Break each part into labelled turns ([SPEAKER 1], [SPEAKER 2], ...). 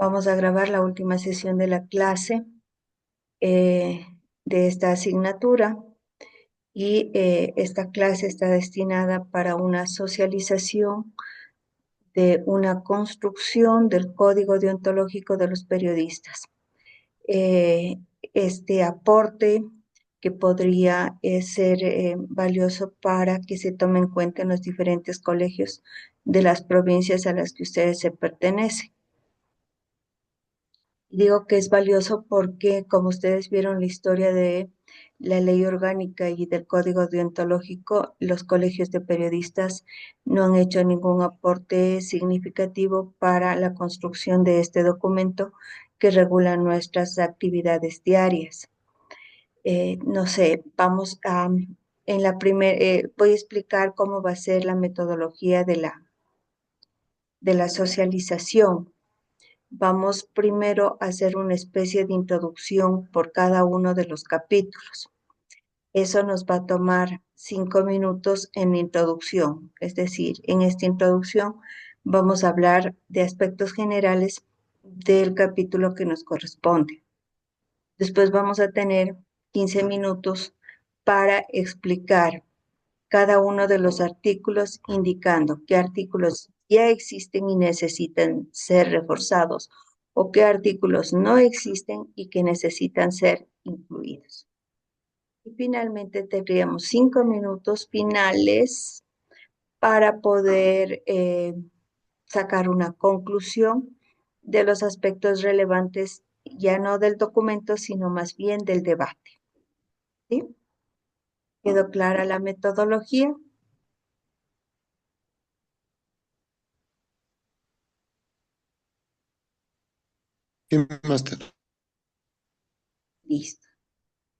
[SPEAKER 1] Vamos a grabar la última sesión de la clase de esta asignatura y esta clase está destinada para una socialización de una construcción del código deontológico de los periodistas. Este aporte que podría ser valioso para que se tome en cuenta en los diferentes colegios de las provincias a las que ustedes se pertenecen. Digo que es valioso porque, como ustedes vieron la historia de la ley orgánica y del código deontológico, los colegios de periodistas no han hecho ningún aporte significativo para la construcción de este documento que regula nuestras actividades diarias. No sé, voy a explicar cómo va a ser la metodología de la socialización. Vamos primero a hacer una especie de introducción por cada uno de los capítulos. Eso nos va a tomar 5 minutos en introducción, es decir, en esta introducción vamos a hablar de aspectos generales del capítulo que nos corresponde. Después vamos a tener 15 minutos para explicar cada uno de los artículos, indicando qué artículos ya existen y necesitan ser reforzados o qué artículos no existen y que necesitan ser incluidos. Y finalmente tendríamos 5 minutos finales para poder sacar una conclusión de los aspectos relevantes, ya no del documento, sino más bien del debate. ¿Sí? ¿Quedó clara la metodología?
[SPEAKER 2] Sí, máster.
[SPEAKER 1] Listo.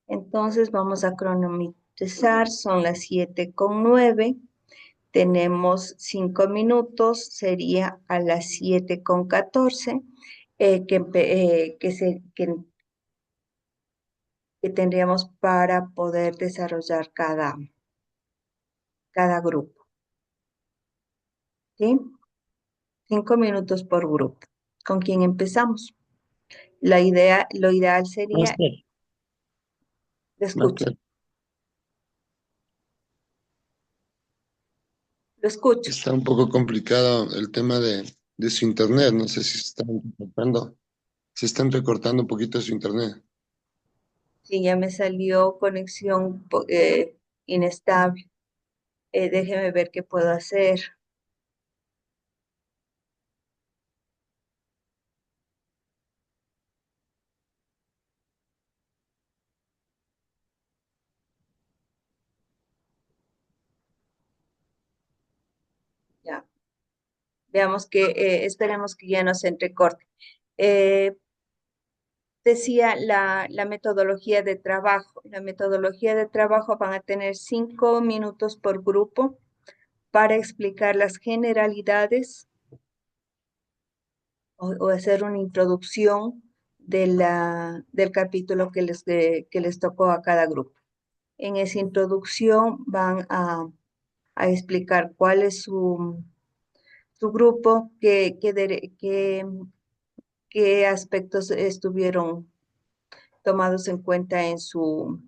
[SPEAKER 1] Entonces vamos a cronometrizar, son las 7:09, tenemos 5 minutos, sería a las 7:14 que tendríamos para poder desarrollar cada grupo. ¿Sí? 5 minutos por grupo. ¿Con quién empezamos? Lo ideal sería,
[SPEAKER 2] Máster,
[SPEAKER 1] lo escucho,
[SPEAKER 2] máster,
[SPEAKER 1] lo escucho.
[SPEAKER 2] está un poco complicado el tema de su internet. No sé si se están recortando un poquito su internet.
[SPEAKER 1] Sí, ya me salió conexión inestable. Déjeme ver qué puedo hacer. Ya, veamos esperemos que ya no se entrecorte. Eh, Decía la metodología de trabajo. La metodología de trabajo van a tener 5 minutos por grupo para explicar las generalidades o hacer una introducción del capítulo que les tocó a cada grupo. En esa introducción van a explicar cuál es su grupo, qué aspectos estuvieron tomados en cuenta en su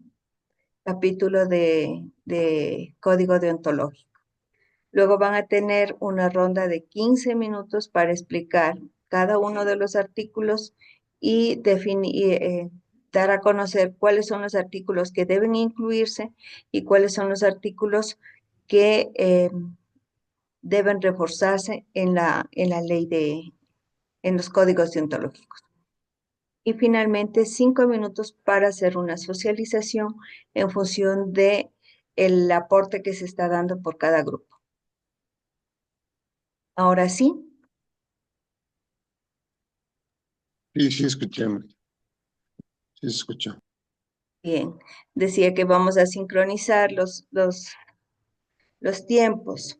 [SPEAKER 1] capítulo de código deontológico. Luego van a tener una ronda de 15 minutos para explicar cada uno de los artículos y dar a conocer cuáles son los artículos que deben incluirse y cuáles son los artículos que deben reforzarse en la ley en los códigos deontológicos. Y finalmente, 5 minutos para hacer una socialización en función de el aporte que se está dando por cada grupo. Ahora sí,
[SPEAKER 2] Sí, sí, escuché, máster. Sí, se escuchó.
[SPEAKER 1] bien. Decía que vamos a sincronizar los tiempos.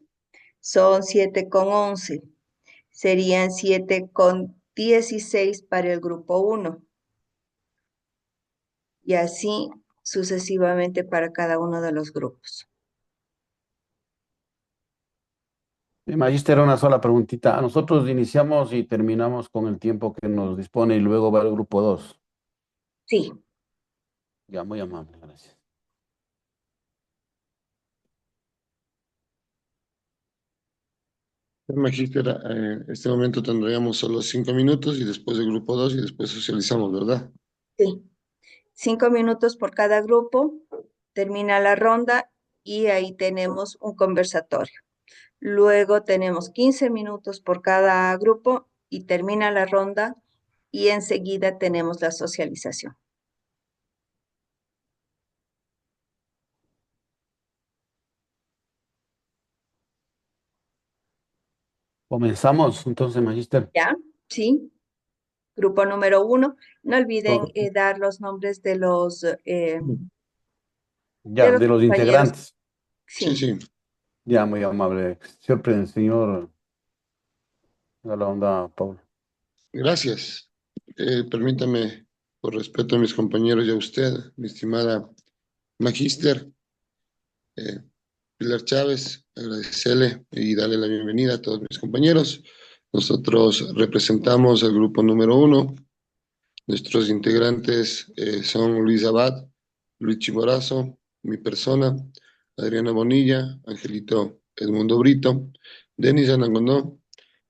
[SPEAKER 1] Son 7:11. Serían 7:16 para el grupo 1. Y así sucesivamente para cada uno de los grupos.
[SPEAKER 3] Magíster, una sola preguntita. Nosotros iniciamos y terminamos con el tiempo que nos dispone y luego va el grupo 2.
[SPEAKER 1] Sí,
[SPEAKER 3] Ya, muy amable, gracias.
[SPEAKER 2] Magíster, en este momento tendríamos solo 5 minutos y después del grupo 2 y después socializamos, ¿verdad?
[SPEAKER 1] sí. 5 minutos por cada grupo, termina la ronda y ahí tenemos un conversatorio. Luego tenemos 15 minutos por cada grupo y termina la ronda y enseguida tenemos la socialización.
[SPEAKER 3] Comenzamos entonces, Magíster.
[SPEAKER 1] ¿Ya? Sí. Grupo número 1. No olviden
[SPEAKER 3] Oh,
[SPEAKER 1] dar los nombres de
[SPEAKER 3] ya,
[SPEAKER 1] los
[SPEAKER 3] de los
[SPEAKER 1] compañeros.
[SPEAKER 3] integrantes.
[SPEAKER 2] Sí,
[SPEAKER 1] Sí,
[SPEAKER 2] sí,
[SPEAKER 3] Ya, muy amable. Siempre, señor, a la onda, Pablo.
[SPEAKER 2] gracias. Permítame, por respeto a mis compañeros y a usted, mi estimada Magíster, eh, Pilar Chávez, agradecerle y darle la bienvenida a todos mis compañeros. Nosotros representamos al grupo número 1. Nuestros integrantes son Luis Abad, Luis Chimorazo, mi persona, Adriana Bonilla, Angelito Edmundo Brito, Denis Anangonó,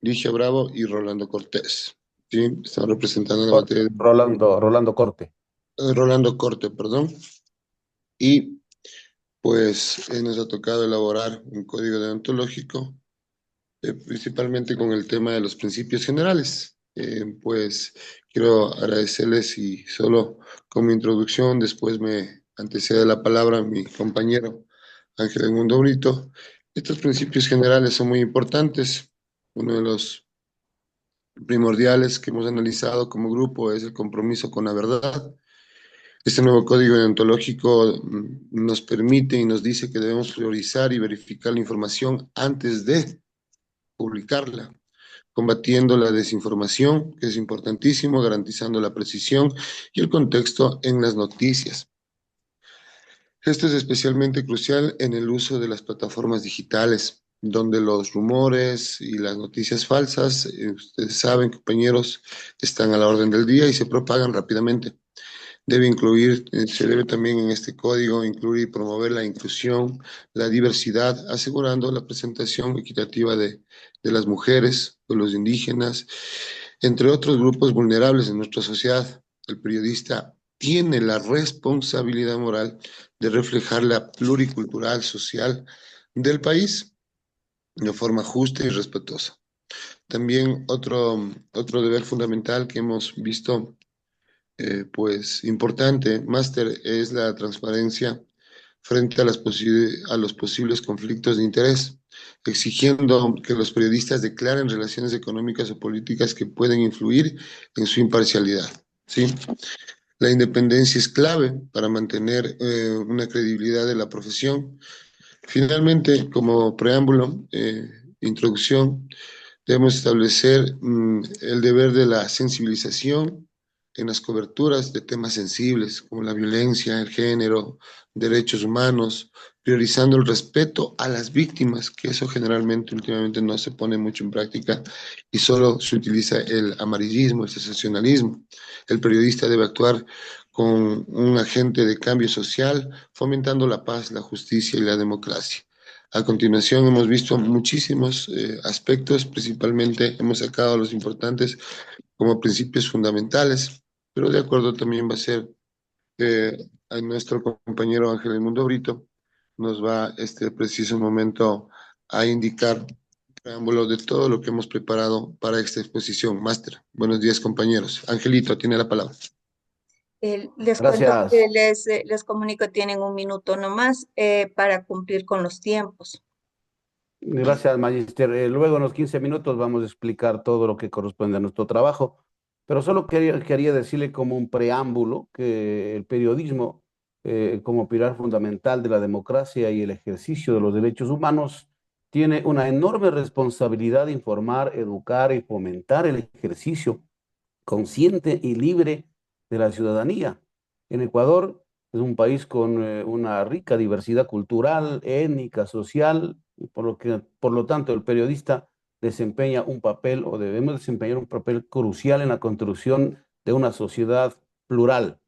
[SPEAKER 2] Ligia Bravo y Rolando Cortés. ¿Sí? Están representando la materia de
[SPEAKER 3] Rolando Corte.
[SPEAKER 2] Rolando Corte, perdón. Y pues nos ha tocado elaborar un código deontológico, principalmente con el tema de los principios generales. Pues quiero agradecerles y solo como introducción, después me antecede la palabra mi compañero Ángel Mundo Brito. Estos principios generales son muy importantes. Uno de los primordiales que hemos analizado como grupo es el compromiso con la verdad. Este nuevo código deontológico nos permite y nos dice que debemos priorizar y verificar la información antes de publicarla, combatiendo la desinformación, que es importantísimo, garantizando la precisión y el contexto en las noticias. Esto es especialmente crucial en el uso de las plataformas digitales, donde los rumores y las noticias falsas, ustedes saben, compañeros, están a la orden del día y se propagan rápidamente. Se debe también en este código incluir y promover la inclusión, la diversidad, asegurando la presentación equitativa de las mujeres, de los indígenas, entre otros grupos vulnerables en nuestra sociedad. El periodista tiene la responsabilidad moral de reflejar la pluricultural social del país de forma justa y respetuosa. También otro deber fundamental que hemos visto pues importante, máster, es la transparencia frente a, a los posibles conflictos de interés, exigiendo que los periodistas declaren relaciones económicas o políticas que pueden influir en su imparcialidad. ¿Sí? La independencia es clave para mantener una credibilidad de la profesión. Finalmente, como preámbulo, introducción, debemos establecer el deber de la sensibilización en las coberturas de temas sensibles como la violencia, el género, derechos humanos, priorizando el respeto a las víctimas, que eso generalmente últimamente no se pone mucho en práctica y solo se utiliza el amarillismo, el sensacionalismo. El periodista debe actuar con un agente de cambio social, fomentando la paz, la justicia y la democracia. A continuación hemos visto muchísimos aspectos, principalmente hemos sacado los importantes como principios fundamentales, pero de acuerdo también va a ser a nuestro compañero Ángel Mundo Brito, nos va este preciso momento a indicar un preámbulo de todo lo que hemos preparado para esta exposición. Máster, buenos días compañeros. Angelito, tiene la palabra.
[SPEAKER 1] Les cuento que
[SPEAKER 3] Gracias.
[SPEAKER 1] les comunico, tienen un minuto nomás para cumplir con los tiempos.
[SPEAKER 3] Gracias, Magíster. Luego en los 15 minutos vamos a explicar todo lo que corresponde a nuestro trabajo, pero solo quería decirle como un preámbulo que el periodismo, como pilar fundamental de la democracia y el ejercicio de los derechos humanos, tiene una enorme responsabilidad de informar, educar y fomentar el ejercicio consciente y libre de la ciudadanía. En Ecuador Es un país con una rica diversidad cultural, étnica, social, y por lo tanto, el periodista desempeña un papel o debemos desempeñar un papel crucial en la construcción de una sociedad plural,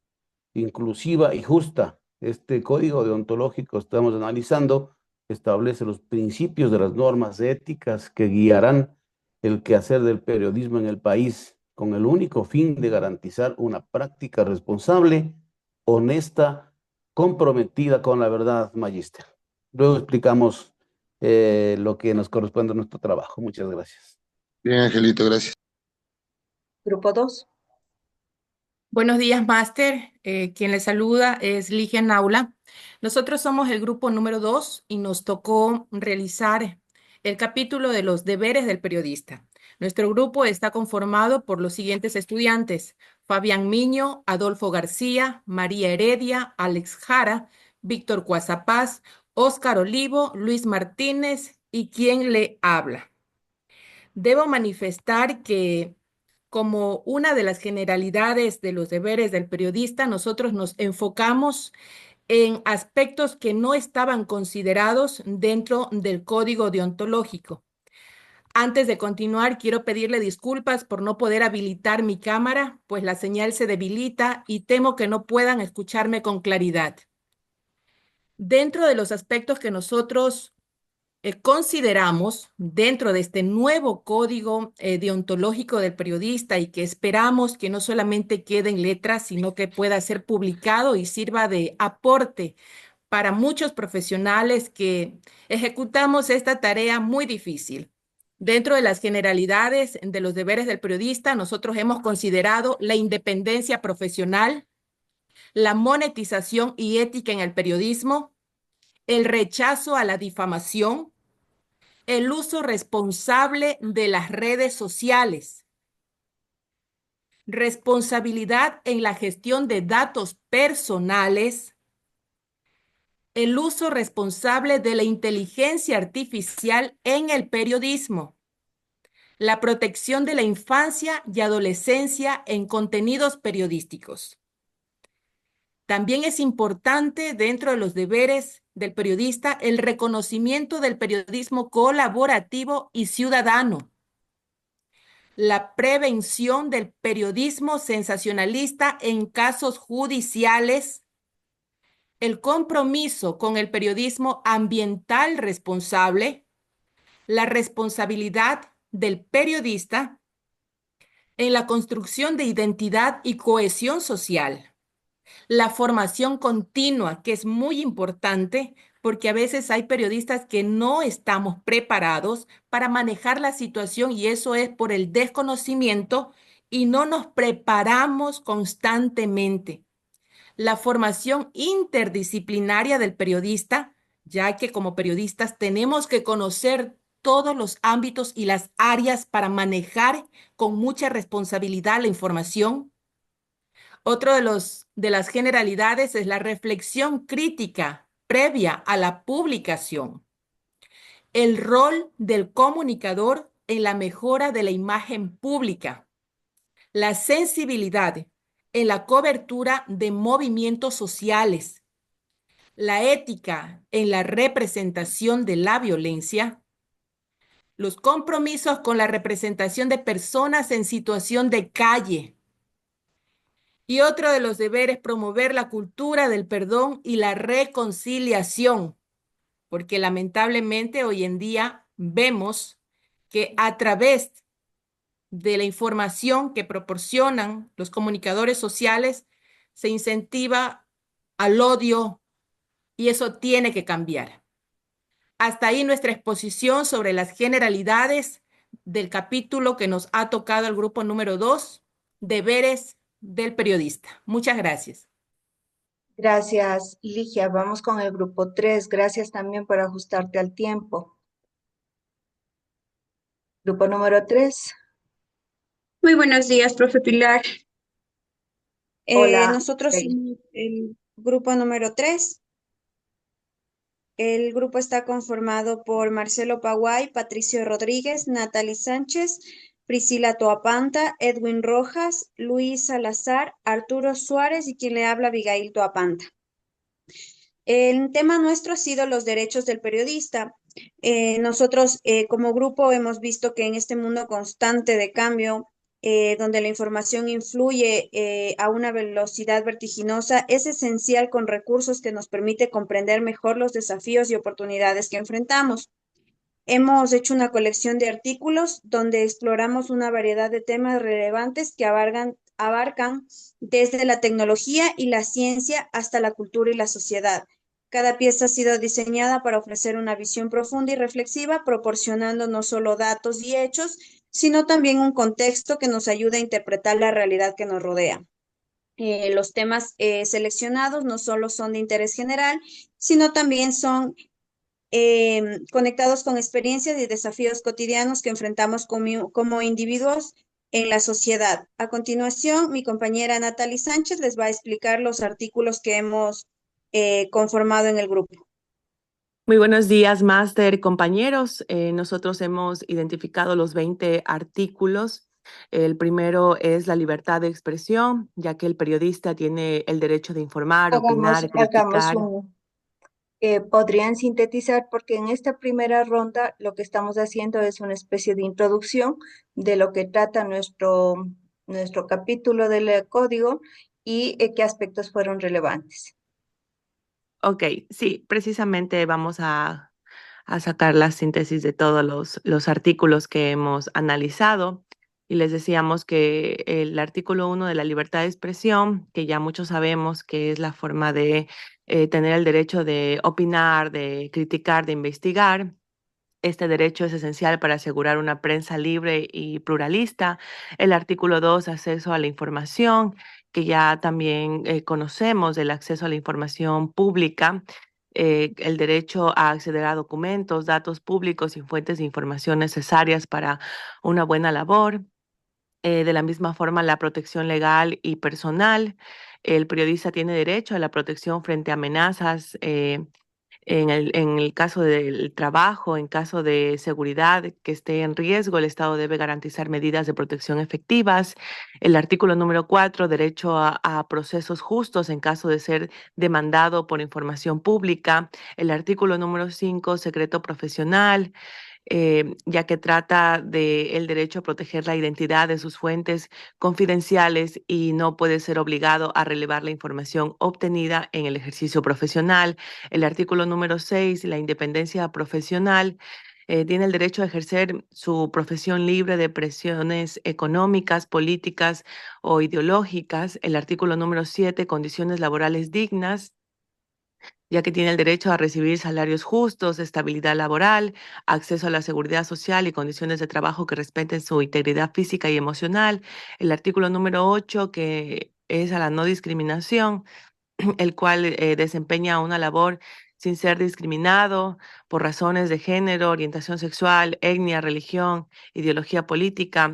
[SPEAKER 3] inclusiva y justa. Este código deontológico estamos analizando establece los principios de las normas éticas que guiarán el quehacer del periodismo en el país, con el único fin de garantizar una práctica responsable, honesta, comprometida con la verdad, magíster. Luego explicamos lo que nos corresponde a nuestro trabajo. Muchas gracias.
[SPEAKER 2] Bien, Angelito, gracias.
[SPEAKER 1] Grupo 2.
[SPEAKER 4] Buenos días, máster. Quien le saluda es Ligia Naula. Nosotros somos el grupo número 2 y nos tocó realizar el capítulo de los deberes del periodista. Nuestro grupo está conformado por los siguientes estudiantes: Fabián Miño, Adolfo García, María Heredia, Alex Jara, Víctor Cuazapaz, Óscar Olivo, Luis Martínez y quien le habla. Debo manifestar que como una de las generalidades de los deberes del periodista, nosotros nos enfocamos en aspectos que no estaban considerados dentro del código deontológico. Antes de continuar, quiero pedirle disculpas por no poder habilitar mi cámara, pues la señal se debilita y temo que no puedan escucharme con claridad. Dentro de los aspectos que nosotros consideramos dentro de este nuevo código deontológico del periodista y que esperamos que no solamente quede en letras, sino que pueda ser publicado y sirva de aporte para muchos profesionales que ejecutamos esta tarea muy difícil. Dentro de las generalidades de los deberes del periodista, nosotros hemos considerado la independencia profesional, la monetización y ética en el periodismo, el rechazo a la difamación, el uso responsable de las redes sociales, responsabilidad en la gestión de datos personales, el uso responsable de la inteligencia artificial en el periodismo, la protección de la infancia y adolescencia en contenidos periodísticos. También es importante dentro de los deberes del periodista el reconocimiento del periodismo colaborativo y ciudadano, la prevención del periodismo sensacionalista en casos judiciales, el compromiso con el periodismo ambiental responsable, la responsabilidad del periodista en la construcción de identidad y cohesión social, la formación continua, que es muy importante porque a veces hay periodistas que no estamos preparados para manejar la situación y eso es por el desconocimiento y no nos preparamos constantemente. La formación interdisciplinaria del periodista, ya que como periodistas tenemos que conocer todos los ámbitos y las áreas para manejar con mucha responsabilidad la información. Otro de las generalidades es la reflexión crítica previa a la publicación. El rol del comunicador en la mejora de la imagen pública. La sensibilidad en la cobertura de movimientos sociales. La ética en la representación de la violencia. Los compromisos con la representación de personas en situación de calle. Y otro de los deberes, promover la cultura del perdón y la reconciliación, porque lamentablemente hoy en día vemos que a través de la información que proporcionan los comunicadores sociales se incentiva al odio y eso tiene que cambiar. Hasta ahí nuestra exposición sobre las generalidades del capítulo que nos ha tocado el grupo número 2, deberes del periodista. Muchas gracias.
[SPEAKER 1] Gracias, Ligia. Vamos con el grupo 3. Gracias también por ajustarte al tiempo. Grupo número 3.
[SPEAKER 5] Muy buenos días, profe Pilar.
[SPEAKER 1] Hola.
[SPEAKER 5] Nosotros somos el grupo número 3. El grupo está conformado por Marcelo Paguay, Patricio Rodríguez, Natalie Sánchez, Priscila Toapanta, Edwin Rojas, Luis Salazar, Arturo Suárez y quien le habla Abigail Toapanta. El tema nuestro ha sido los derechos del periodista. Nosotros como grupo hemos visto que en este mundo constante de cambio, donde la información influye a una velocidad vertiginosa, es esencial con recursos que nos permite comprender mejor los desafíos y oportunidades que enfrentamos. Hemos hecho una colección de artículos donde exploramos una variedad de temas relevantes que abarcan desde la tecnología y la ciencia hasta la cultura y la sociedad. Cada pieza ha sido diseñada para ofrecer una visión profunda y reflexiva, proporcionando no solo datos y hechos, sino también un contexto que nos ayude a interpretar la realidad que nos rodea. Los temas seleccionados no solo son de interés general, sino también son conectados con experiencias y desafíos cotidianos que enfrentamos como individuos en la sociedad. A continuación, mi compañera Natalie Sánchez les va a explicar los artículos que hemos conformado en el grupo.
[SPEAKER 6] Muy buenos días, máster, compañeros. Nosotros hemos identificado los 20 artículos. El primero es la libertad de expresión, ya que el periodista tiene el derecho de informar, opinar, criticar.
[SPEAKER 1] Podrían sintetizar, porque en esta primera ronda lo que estamos haciendo es una especie de introducción de lo que trata nuestro capítulo del código y qué aspectos fueron relevantes.
[SPEAKER 6] Ok, sí, precisamente vamos a sacar la síntesis de todos los artículos que hemos analizado. Y les decíamos que el artículo 1 de la libertad de expresión, que ya muchos sabemos que es la forma de tener el derecho de opinar, de criticar, de investigar. Este derecho es esencial para asegurar una prensa libre y pluralista. El artículo 2, acceso a la información, que ya también conocemos, el acceso a la información pública, el derecho a acceder a documentos, datos públicos y fuentes de información necesarias para una buena labor. De la misma forma, la protección legal y personal. El periodista tiene derecho a la protección frente a amenazas. En el caso del trabajo, en caso de seguridad que esté en riesgo, el Estado debe garantizar medidas de protección efectivas. El artículo número 4, derecho a procesos justos en caso de ser demandado por información pública. El artículo número 5, secreto profesional, ya que trata del derecho a proteger la identidad de sus fuentes confidenciales y no puede ser obligado a relevar la información obtenida en el ejercicio profesional. El artículo número 6, la independencia profesional. Tiene el derecho a ejercer su profesión libre de presiones económicas, políticas o ideológicas. El artículo número 7, condiciones laborales dignas, ya que tiene el derecho a recibir salarios justos, estabilidad laboral, acceso a la seguridad social y condiciones de trabajo que respeten su integridad física y emocional. El artículo número 8, que es a la no discriminación, el cual desempeña una labor sin ser discriminado por razones de género, orientación sexual, etnia, religión, ideología política,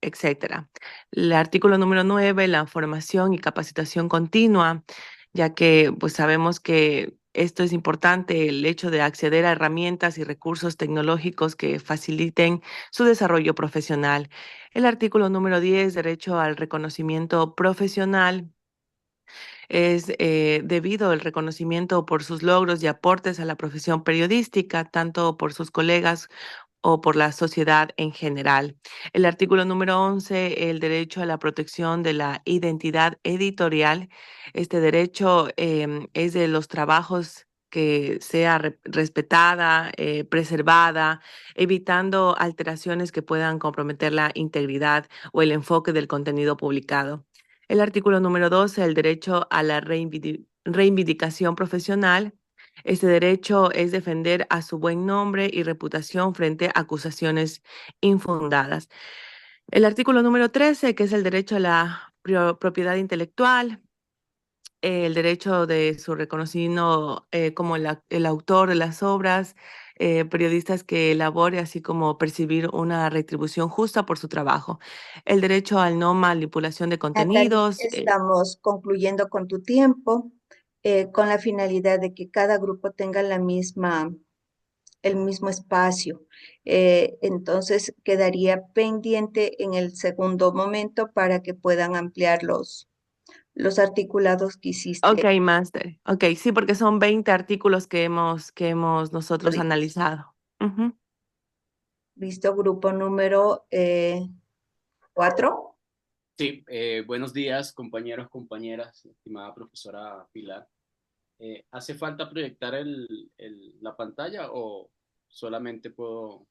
[SPEAKER 6] etcétera. El artículo número 9, la formación y capacitación continua, ya que pues sabemos que esto es importante, el hecho de acceder a herramientas y recursos tecnológicos que faciliten su desarrollo profesional. El artículo número 10, derecho al reconocimiento profesional, es debido al reconocimiento por sus logros y aportes a la profesión periodística, tanto por sus colegas o por la sociedad en general. El artículo número 11, el derecho a la protección de la identidad editorial. Este derecho es de los trabajos que sea respetada, preservada, evitando alteraciones que puedan comprometer la integridad o el enfoque del contenido publicado. El artículo número 12, el derecho a la reivindicación profesional. Este derecho es defender a su buen nombre y reputación frente a acusaciones infundadas. El artículo número 13, que es el derecho a la propiedad intelectual, el derecho de su reconocimiento como el autor de las obras, periodistas que elabore, así como percibir una retribución justa por su trabajo. El derecho a no manipulación de
[SPEAKER 1] Natalie,
[SPEAKER 6] contenidos.
[SPEAKER 1] estamos concluyendo con tu tiempo, con la finalidad de que cada grupo tenga el mismo espacio. Entonces quedaría pendiente en el segundo momento para que puedan ampliar los articulados que hiciste.
[SPEAKER 6] Ok, Master. Ok, sí, porque son 20 artículos que hemos nosotros
[SPEAKER 1] Correcto.
[SPEAKER 6] analizado. Ujú.
[SPEAKER 1] Listo, grupo número 4.
[SPEAKER 7] Sí, buenos días, compañeros, compañeras, estimada profesora Pilar. ¿Hace falta proyectar la pantalla o solamente puedo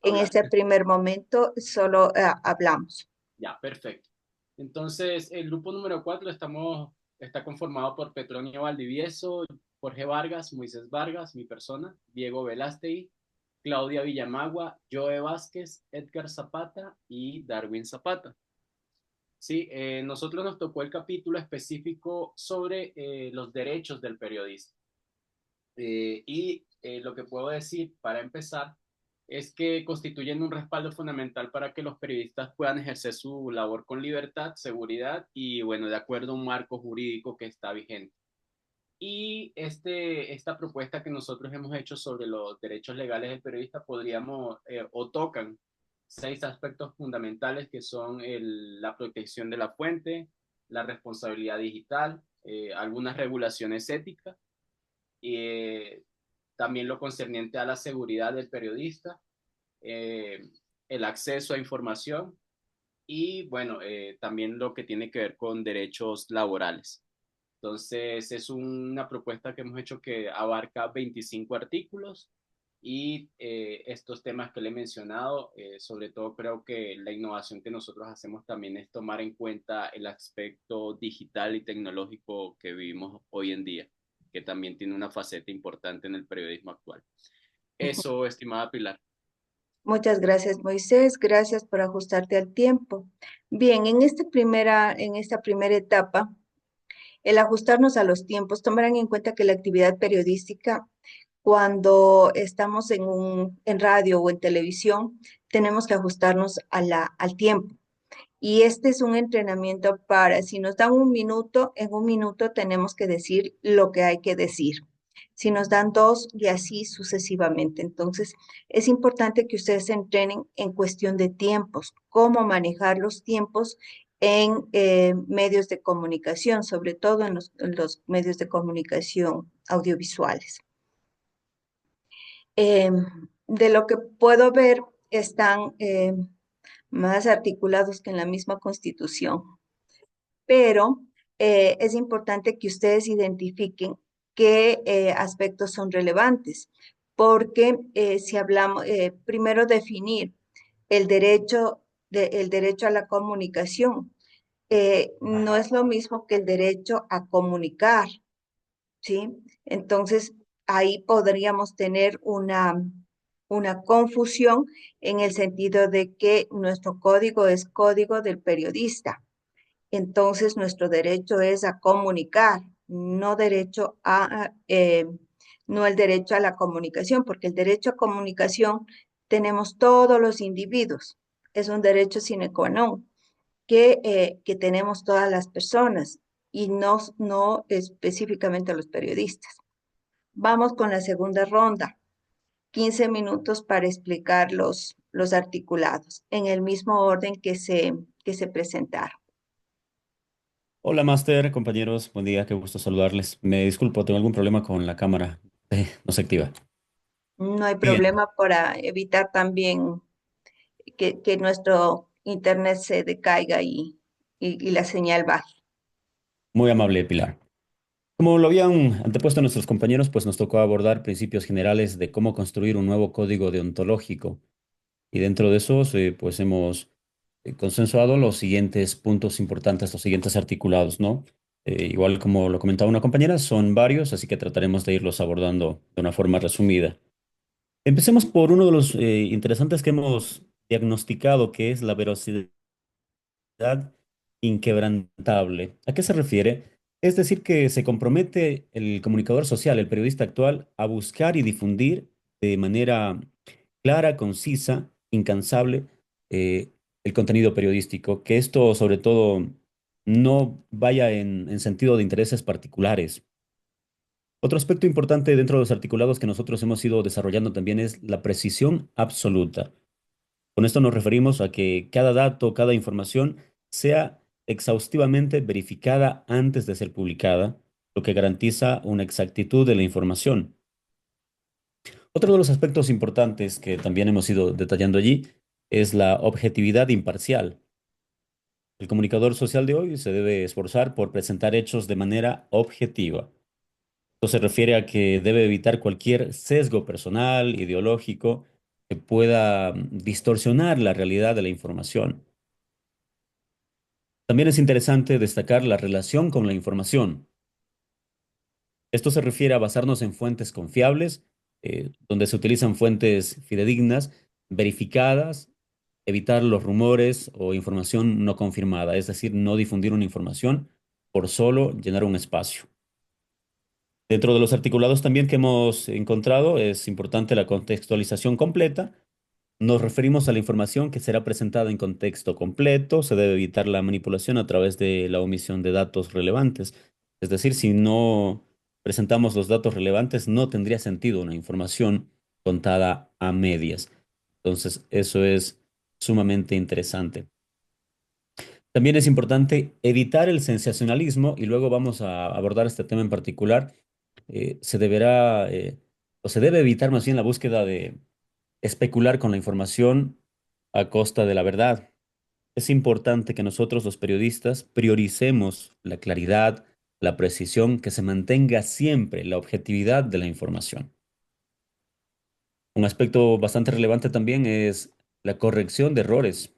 [SPEAKER 1] En
[SPEAKER 7] hablar?
[SPEAKER 1] este primer momento solo hablamos.
[SPEAKER 7] Ya, perfecto. Entonces, el grupo número 4 está conformado por Petronio Valdivieso, Jorge Vargas, Moisés Vargas, mi persona, Diego Velástegui, Claudia Villamagua, Joe Vázquez, Edgar Zapata y Darwin Zapata. Sí, nosotros nos tocó el capítulo específico sobre los derechos del periodista. Lo que puedo decir para empezar es que constituyen un respaldo fundamental para que los periodistas puedan ejercer su labor con libertad, seguridad y, bueno, de acuerdo a un marco jurídico que está vigente. Y esta propuesta que nosotros hemos hecho sobre los derechos legales del periodista podríamos o tocan 6 aspectos fundamentales que son la protección de la fuente, la responsabilidad digital, algunas regulaciones éticas, y también lo concerniente a la seguridad del periodista, eh, el acceso a información y, bueno, también lo que tiene que ver con derechos laborales. Entonces, es una propuesta que hemos hecho que abarca 25 artículos y estos temas que le he mencionado, sobre todo creo que la innovación que nosotros hacemos también es tomar en cuenta el aspecto digital y tecnológico que vivimos hoy en día, que también tiene una faceta importante en el periodismo actual. Eso, estimada Pilar.
[SPEAKER 1] Muchas gracias, Moisés. Gracias por ajustarte al tiempo. Bien, en esta primera etapa, el ajustarnos a los tiempos, tomarán en cuenta que la actividad periodística, cuando estamos en radio o en televisión, tenemos que ajustarnos al tiempo. Y este es un entrenamiento para, si nos dan un minuto, en un minuto tenemos que decir lo que hay que decir. Si nos dan 2 y así sucesivamente. Entonces, es importante que ustedes se entrenen en cuestión de tiempos, cómo manejar los tiempos en medios de comunicación, sobre todo en los medios de comunicación audiovisuales. De lo que puedo ver, están más articulados que en la misma Constitución, pero es importante que ustedes identifiquen qué aspectos son relevantes, porque si hablamos, primero definir el derecho a la comunicación. No es lo mismo que el derecho a comunicar, ¿sí? Entonces, ahí podríamos tener una confusión en el sentido de que nuestro código es código del periodista. Entonces, nuestro derecho es a comunicar, no el derecho a la comunicación, porque el derecho a comunicación tenemos todos los individuos. Es un derecho sine qua non que tenemos todas las personas y no específicamente los periodistas. Vamos con la segunda ronda. 15 minutos para explicar los articulados en el mismo orden que se presentaron.
[SPEAKER 8] Hola, Master, compañeros, buen día, qué gusto saludarles. Me disculpo, tengo algún problema con la cámara, no se activa.
[SPEAKER 1] No hay
[SPEAKER 8] Bien,
[SPEAKER 1] problema para evitar también que nuestro internet se decaiga y la señal baje.
[SPEAKER 8] muy amable, Pilar. Como lo habían antepuesto nuestros compañeros, pues nos tocó abordar principios generales de cómo construir un nuevo código deontológico. Y dentro de esos, pues hemos consensuado los siguientes puntos importantes, los siguientes articulados, ¿no? Igual como lo comentaba una compañera, son varios, así que trataremos de irlos abordando de una forma resumida. Empecemos por uno de los interesantes que hemos diagnosticado, que es la veracidad inquebrantable. ¿A qué se refiere? Es decir, que se compromete el comunicador social, el periodista actual, a buscar y difundir de manera clara, concisa, incansable, el contenido periodístico, que esto sobre todo no vaya en sentido de intereses particulares. Otro aspecto importante dentro de los articulados que nosotros hemos ido desarrollando también es la precisión absoluta. Con esto nos referimos a que cada dato, cada información sea exhaustivamente verificada antes de ser publicada, lo que garantiza una exactitud de la información. Otro de los aspectos importantes que también hemos ido detallando allí es la objetividad imparcial. El comunicador social de hoy se debe esforzar por presentar hechos de manera objetiva. Esto se refiere a que debe evitar cualquier sesgo personal, ideológico, que pueda distorsionar la realidad de la información. También es interesante destacar la relación con la información. Esto se refiere a basarnos en fuentes confiables, donde se utilizan fuentes fidedignas, verificadas, evitar los rumores o información no confirmada, es decir, no difundir una información por solo llenar un espacio. Dentro de los articulados también que hemos encontrado es importante la contextualización completa. Nos referimos a la información que será presentada en contexto completo. Se debe evitar la manipulación a través de la omisión de datos relevantes. Es decir, si no presentamos los datos relevantes, no tendría sentido una información contada a medias. Entonces, eso es sumamente interesante. También es importante evitar el sensacionalismo y luego vamos a abordar este tema en particular. Se deberá o se debe evitar más bien la búsqueda de especular con la información a costa de la verdad. Es importante que nosotros los periodistas prioricemos la claridad, la precisión, que se mantenga siempre la objetividad de la información. Un aspecto bastante relevante también es la corrección de errores.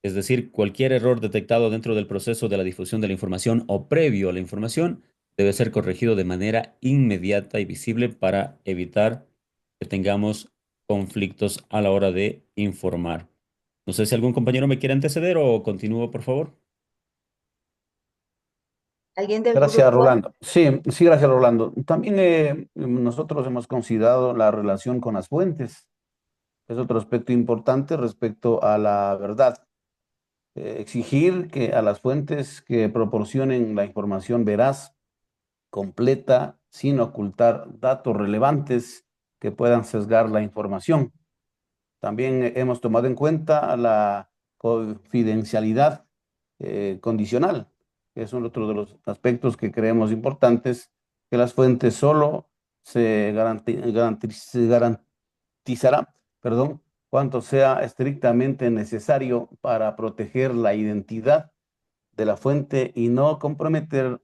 [SPEAKER 8] Es decir, cualquier error detectado dentro del proceso de la difusión de la información o previo a la información debe ser corregido de manera inmediata y visible para evitar que tengamos conflictos a la hora de informar. No sé si algún compañero me quiere anteceder o continúo, por favor.
[SPEAKER 1] ¿Alguien del
[SPEAKER 3] Gracias,
[SPEAKER 1] grupo?
[SPEAKER 3] Rolando. Sí, sí, gracias, Rolando. También nosotros hemos considerado la relación con las fuentes. Es otro aspecto importante respecto a la verdad. Exigir que a las fuentes que proporcionen la información veraz, completa, sin ocultar datos relevantes que puedan sesgar la información. También hemos tomado en cuenta la confidencialidad condicional, que es otro de los aspectos que creemos importantes, que las fuentes solo se garantizará, perdón, cuanto sea estrictamente necesario para proteger la identidad de la fuente y no comprometer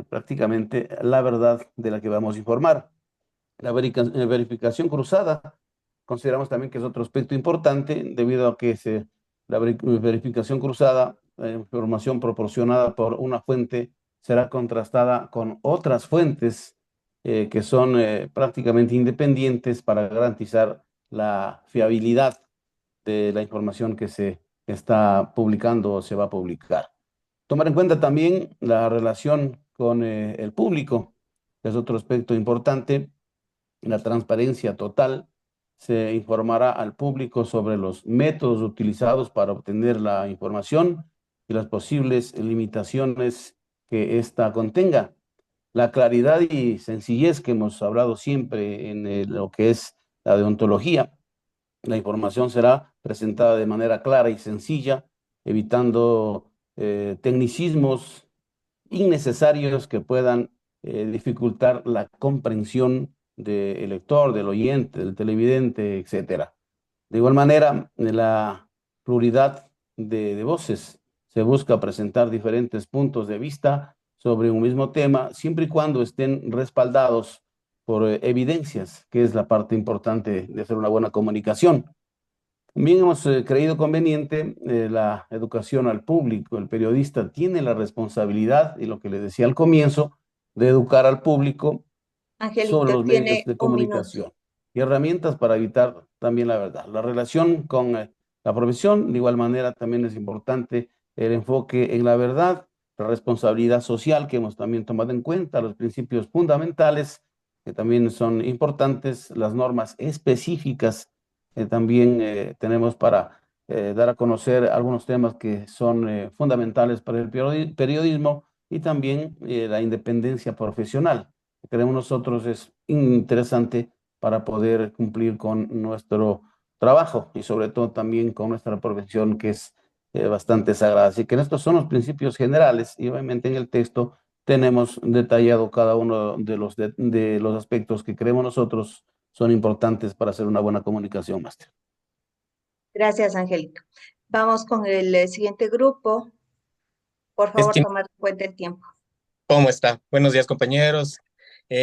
[SPEAKER 3] prácticamente la verdad de la que vamos a informar. La verificación cruzada, consideramos también que es otro aspecto importante debido a que la verificación cruzada, la información proporcionada por una fuente será contrastada con otras fuentes que son prácticamente independientes para garantizar la fiabilidad de la información que se está publicando o se va a publicar. Tomar en cuenta también la relación con el público, que es otro aspecto importante. La transparencia total. Se informará al público sobre los métodos utilizados para obtener la información y las posibles limitaciones que ésta contenga. La claridad y sencillez que hemos hablado siempre en lo que es la deontología. La información será presentada de manera clara y sencilla, evitando tecnicismos innecesarios que puedan dificultar la comprensión del lector, del oyente, del televidente, etcétera. De igual manera, en la pluralidad de voces se busca presentar diferentes puntos de vista sobre un mismo tema, siempre y cuando estén respaldados por evidencias, que es la parte importante de hacer una buena comunicación. También hemos creído conveniente la educación al público. El periodista tiene la responsabilidad, y lo que le decía al comienzo, de educar al público sobre
[SPEAKER 1] Angélica
[SPEAKER 3] los medios
[SPEAKER 1] tiene
[SPEAKER 3] de
[SPEAKER 1] un minuto.
[SPEAKER 3] comunicación y herramientas para evitar también la verdad. La relación con la profesión, de igual manera, también es importante el enfoque en la verdad, la responsabilidad social que hemos también tomado en cuenta, los principios fundamentales que también son importantes, las normas específicas que también tenemos para dar a conocer algunos temas que son fundamentales para el periodismo y también la independencia profesional que creemos nosotros es interesante para poder cumplir con nuestro trabajo y sobre todo también con nuestra profesión que es bastante sagrada. Así que estos son los principios generales y obviamente en el texto tenemos detallado cada uno de los aspectos que creemos nosotros son importantes para hacer una buena comunicación, máster.
[SPEAKER 1] Gracias, Angélica. Vamos con el siguiente grupo. Por favor, tomar en cuenta el tiempo.
[SPEAKER 9] ¿Cómo está? Buenos días, compañeros.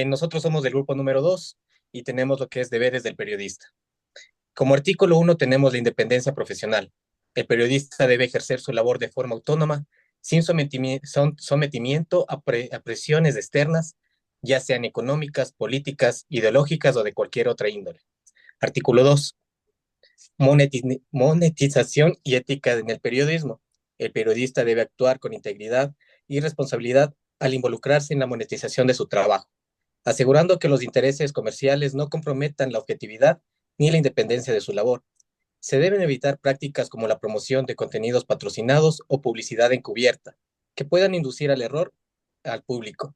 [SPEAKER 9] Nosotros somos del grupo número 2 y tenemos lo que es deberes del periodista. Como artículo 1 tenemos la independencia profesional. El periodista debe ejercer su labor de forma autónoma, sin sometimiento a presiones externas, ya sean económicas, políticas, ideológicas o de cualquier otra índole. Artículo 2. Monetización y ética en el periodismo. El periodista debe actuar con integridad y responsabilidad al involucrarse en la monetización de su trabajo, asegurando que los intereses comerciales no comprometan la objetividad ni la independencia de su labor. Se deben evitar prácticas como la promoción de contenidos patrocinados o publicidad encubierta, que puedan inducir al error al público.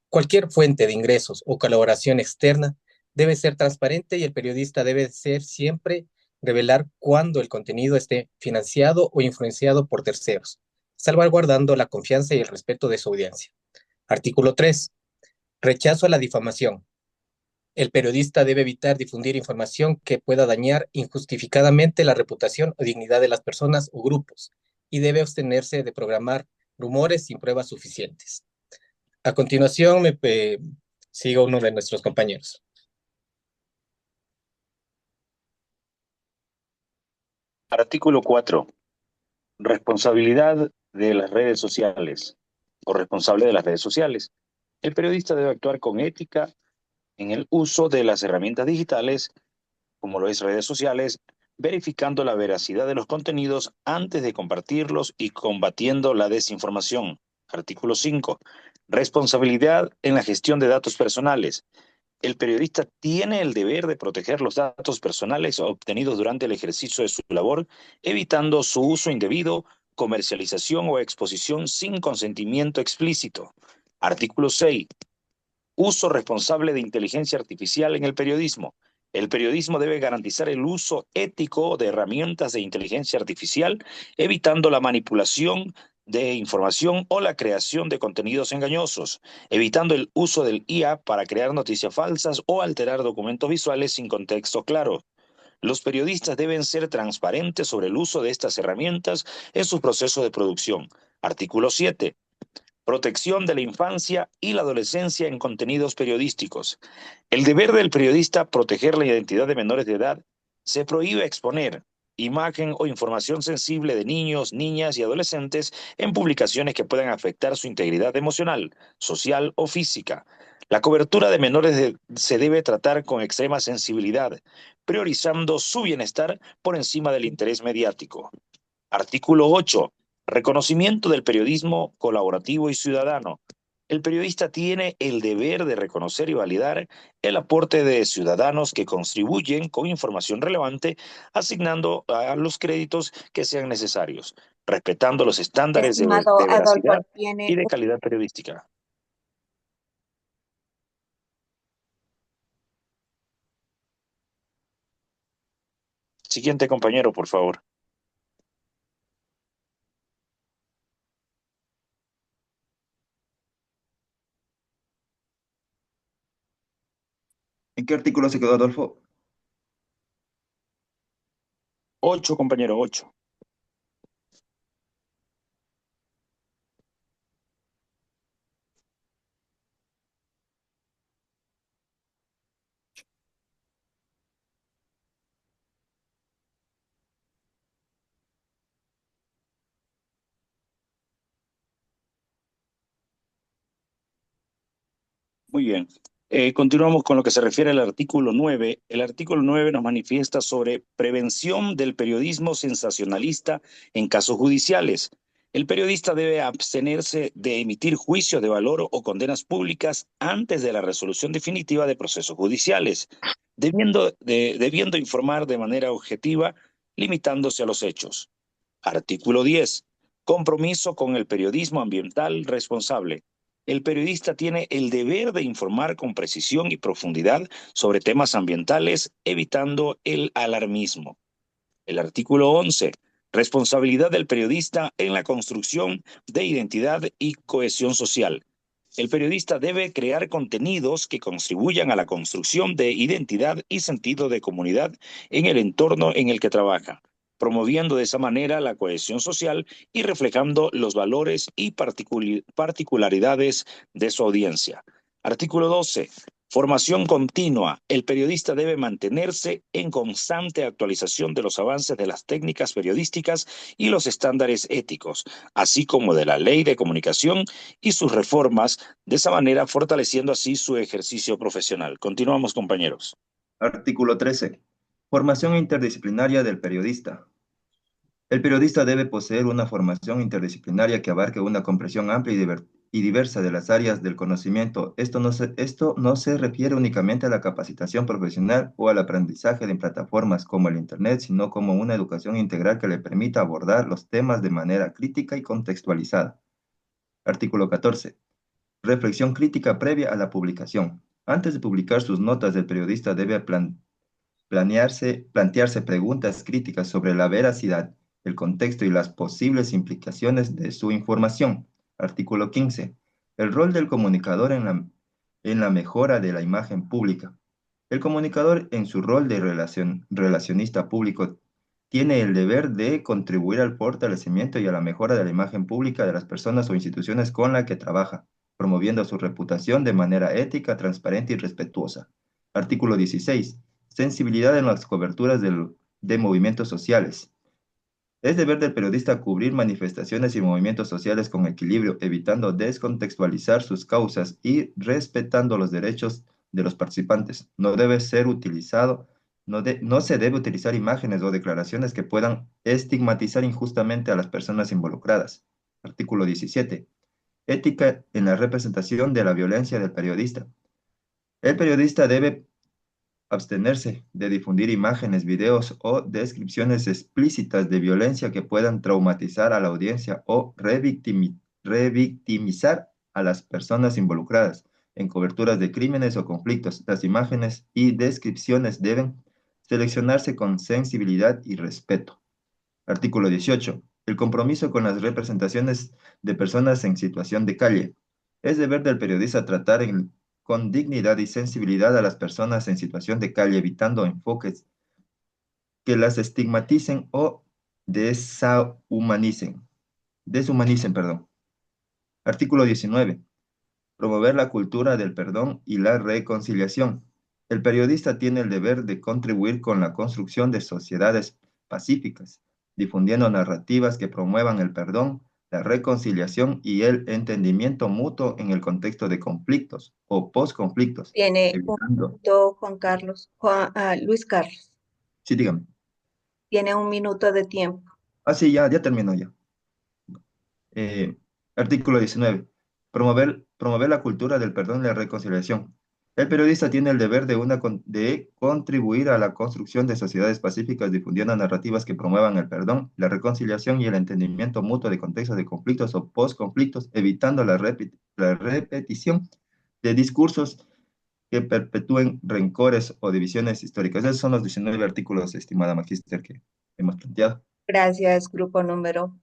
[SPEAKER 9] Cualquier fuente de ingresos o colaboración externa debe ser transparente y el periodista debe ser siempre revelar cuando el contenido esté financiado o influenciado por terceros, salvaguardando la confianza y el respeto de su audiencia. Artículo 3. Rechazo a la difamación. El periodista debe evitar difundir información que pueda dañar injustificadamente la reputación o dignidad de las personas o grupos y debe abstenerse de programar rumores sin pruebas suficientes. A continuación, sigo uno de nuestros compañeros.
[SPEAKER 10] Artículo 4. Responsabilidad de las redes sociales o responsable de las redes sociales. El periodista debe actuar con ética en el uso de las herramientas digitales, como lo es redes sociales, verificando la veracidad de los contenidos antes de compartirlos y combatiendo la desinformación. Artículo 5. Responsabilidad en la gestión de datos personales. El periodista tiene el deber de proteger los datos personales obtenidos durante el ejercicio de su labor, evitando su uso indebido, comercialización o exposición sin consentimiento explícito. Artículo 6. Uso responsable de inteligencia artificial en el periodismo. El periodismo debe garantizar el uso ético de herramientas de inteligencia artificial, evitando la manipulación de información o la creación de contenidos engañosos, evitando el uso del IA para crear noticias falsas o alterar documentos visuales sin contexto claro. Los periodistas deben ser transparentes sobre el uso de estas herramientas en sus procesos de producción. Artículo 7. Protección de la infancia y la adolescencia en contenidos periodísticos. El deber del periodista proteger la identidad de menores de edad. Se prohíbe exponer imagen o información sensible de niños, niñas y adolescentes en publicaciones que puedan afectar su integridad emocional, social o física. La cobertura de menores se debe tratar con extrema sensibilidad, priorizando su bienestar por encima del interés mediático. Artículo 8. Reconocimiento del periodismo colaborativo y ciudadano. El periodista tiene el deber de reconocer y validar el aporte de ciudadanos que contribuyen con información relevante, asignando a los créditos que sean necesarios, respetando los estándares de
[SPEAKER 1] Estimado Adolfo,
[SPEAKER 10] veracidad y
[SPEAKER 1] tiene
[SPEAKER 10] de calidad periodística. Siguiente compañero, por favor.
[SPEAKER 11] ¿En qué artículo se quedó, Adolfo?
[SPEAKER 10] 8, compañero, 8. Muy bien. Continuamos con lo que se refiere al artículo 9. El artículo 9 nos manifiesta sobre prevención del periodismo sensacionalista en casos judiciales. El periodista debe abstenerse de emitir juicios de valor o condenas públicas antes de la resolución definitiva de procesos judiciales, debiendo informar de manera objetiva, limitándose a los hechos. Artículo 10. Compromiso con el periodismo ambiental responsable. El periodista tiene el deber de informar con precisión y profundidad sobre temas ambientales, evitando el alarmismo. El artículo 11. Responsabilidad del periodista en la construcción de identidad y cohesión social. El periodista debe crear contenidos que contribuyan a la construcción de identidad y sentido de comunidad en el entorno en el que trabaja, promoviendo de esa manera la cohesión social y reflejando los valores y particularidades de su audiencia. Artículo 12. Formación continua. El periodista debe mantenerse en constante actualización de los avances de las técnicas periodísticas y los estándares éticos, así como de la ley de comunicación y sus reformas, de esa manera fortaleciendo así su ejercicio profesional. Continuamos, compañeros.
[SPEAKER 11] Artículo 13. Formación interdisciplinaria del periodista. El periodista debe poseer una formación interdisciplinaria que abarque una comprensión amplia y diversa de las áreas del conocimiento. Esto no se refiere únicamente a la capacitación profesional o al aprendizaje en plataformas como el Internet, sino como una educación integral que le permita abordar los temas de manera crítica y contextualizada. Artículo 14. Reflexión crítica previa a la publicación. Antes de publicar sus notas, el periodista debe plantearse preguntas críticas sobre la veracidad, el contexto y las posibles implicaciones de su información. Artículo 15. El rol del comunicador en la mejora de la imagen pública. El comunicador, en su rol de relacionista público, tiene el deber de contribuir al fortalecimiento y a la mejora de la imagen pública de las personas o instituciones con las que trabaja, promoviendo su reputación de manera ética, transparente y respetuosa. Artículo 16. Sensibilidad en las coberturas de movimientos sociales. Es deber del periodista cubrir manifestaciones y movimientos sociales con equilibrio, evitando descontextualizar sus causas y respetando los derechos de los participantes. No se debe utilizar imágenes o declaraciones que puedan estigmatizar injustamente a las personas involucradas. Artículo 17. Ética en la representación de la violencia del periodista. El periodista debe abstenerse de difundir imágenes, videos o descripciones explícitas de violencia que puedan traumatizar a la audiencia o revictimizar a las personas involucradas en coberturas de crímenes o conflictos. Las imágenes y descripciones deben seleccionarse con sensibilidad y respeto. Artículo 18. El compromiso con las representaciones de personas en situación de calle. Es deber del periodista tratar con dignidad y sensibilidad a las personas en situación de calle, evitando enfoques que las estigmaticen o deshumanicen. Artículo 19. Promover la cultura del perdón y la reconciliación. El periodista tiene el deber de contribuir con la construcción de sociedades pacíficas, difundiendo narrativas que promuevan el perdón, la reconciliación y el entendimiento mutuo en el contexto de conflictos o posconflictos.
[SPEAKER 1] Tiene un minuto, Luis Carlos.
[SPEAKER 11] Sí, dígame.
[SPEAKER 1] Tiene un minuto de tiempo.
[SPEAKER 11] Sí, ya terminó ya. Artículo 19. Promover la cultura del perdón y la reconciliación. El periodista tiene el deber de contribuir a la construcción de sociedades pacíficas, difundiendo narrativas que promuevan el perdón, la reconciliación y el entendimiento mutuo de contextos de conflictos o postconflictos, evitando la repetición de discursos que perpetúen rencores o divisiones históricas. Esos son los 19 artículos, estimada magíster, que hemos planteado.
[SPEAKER 1] Gracias, grupo número.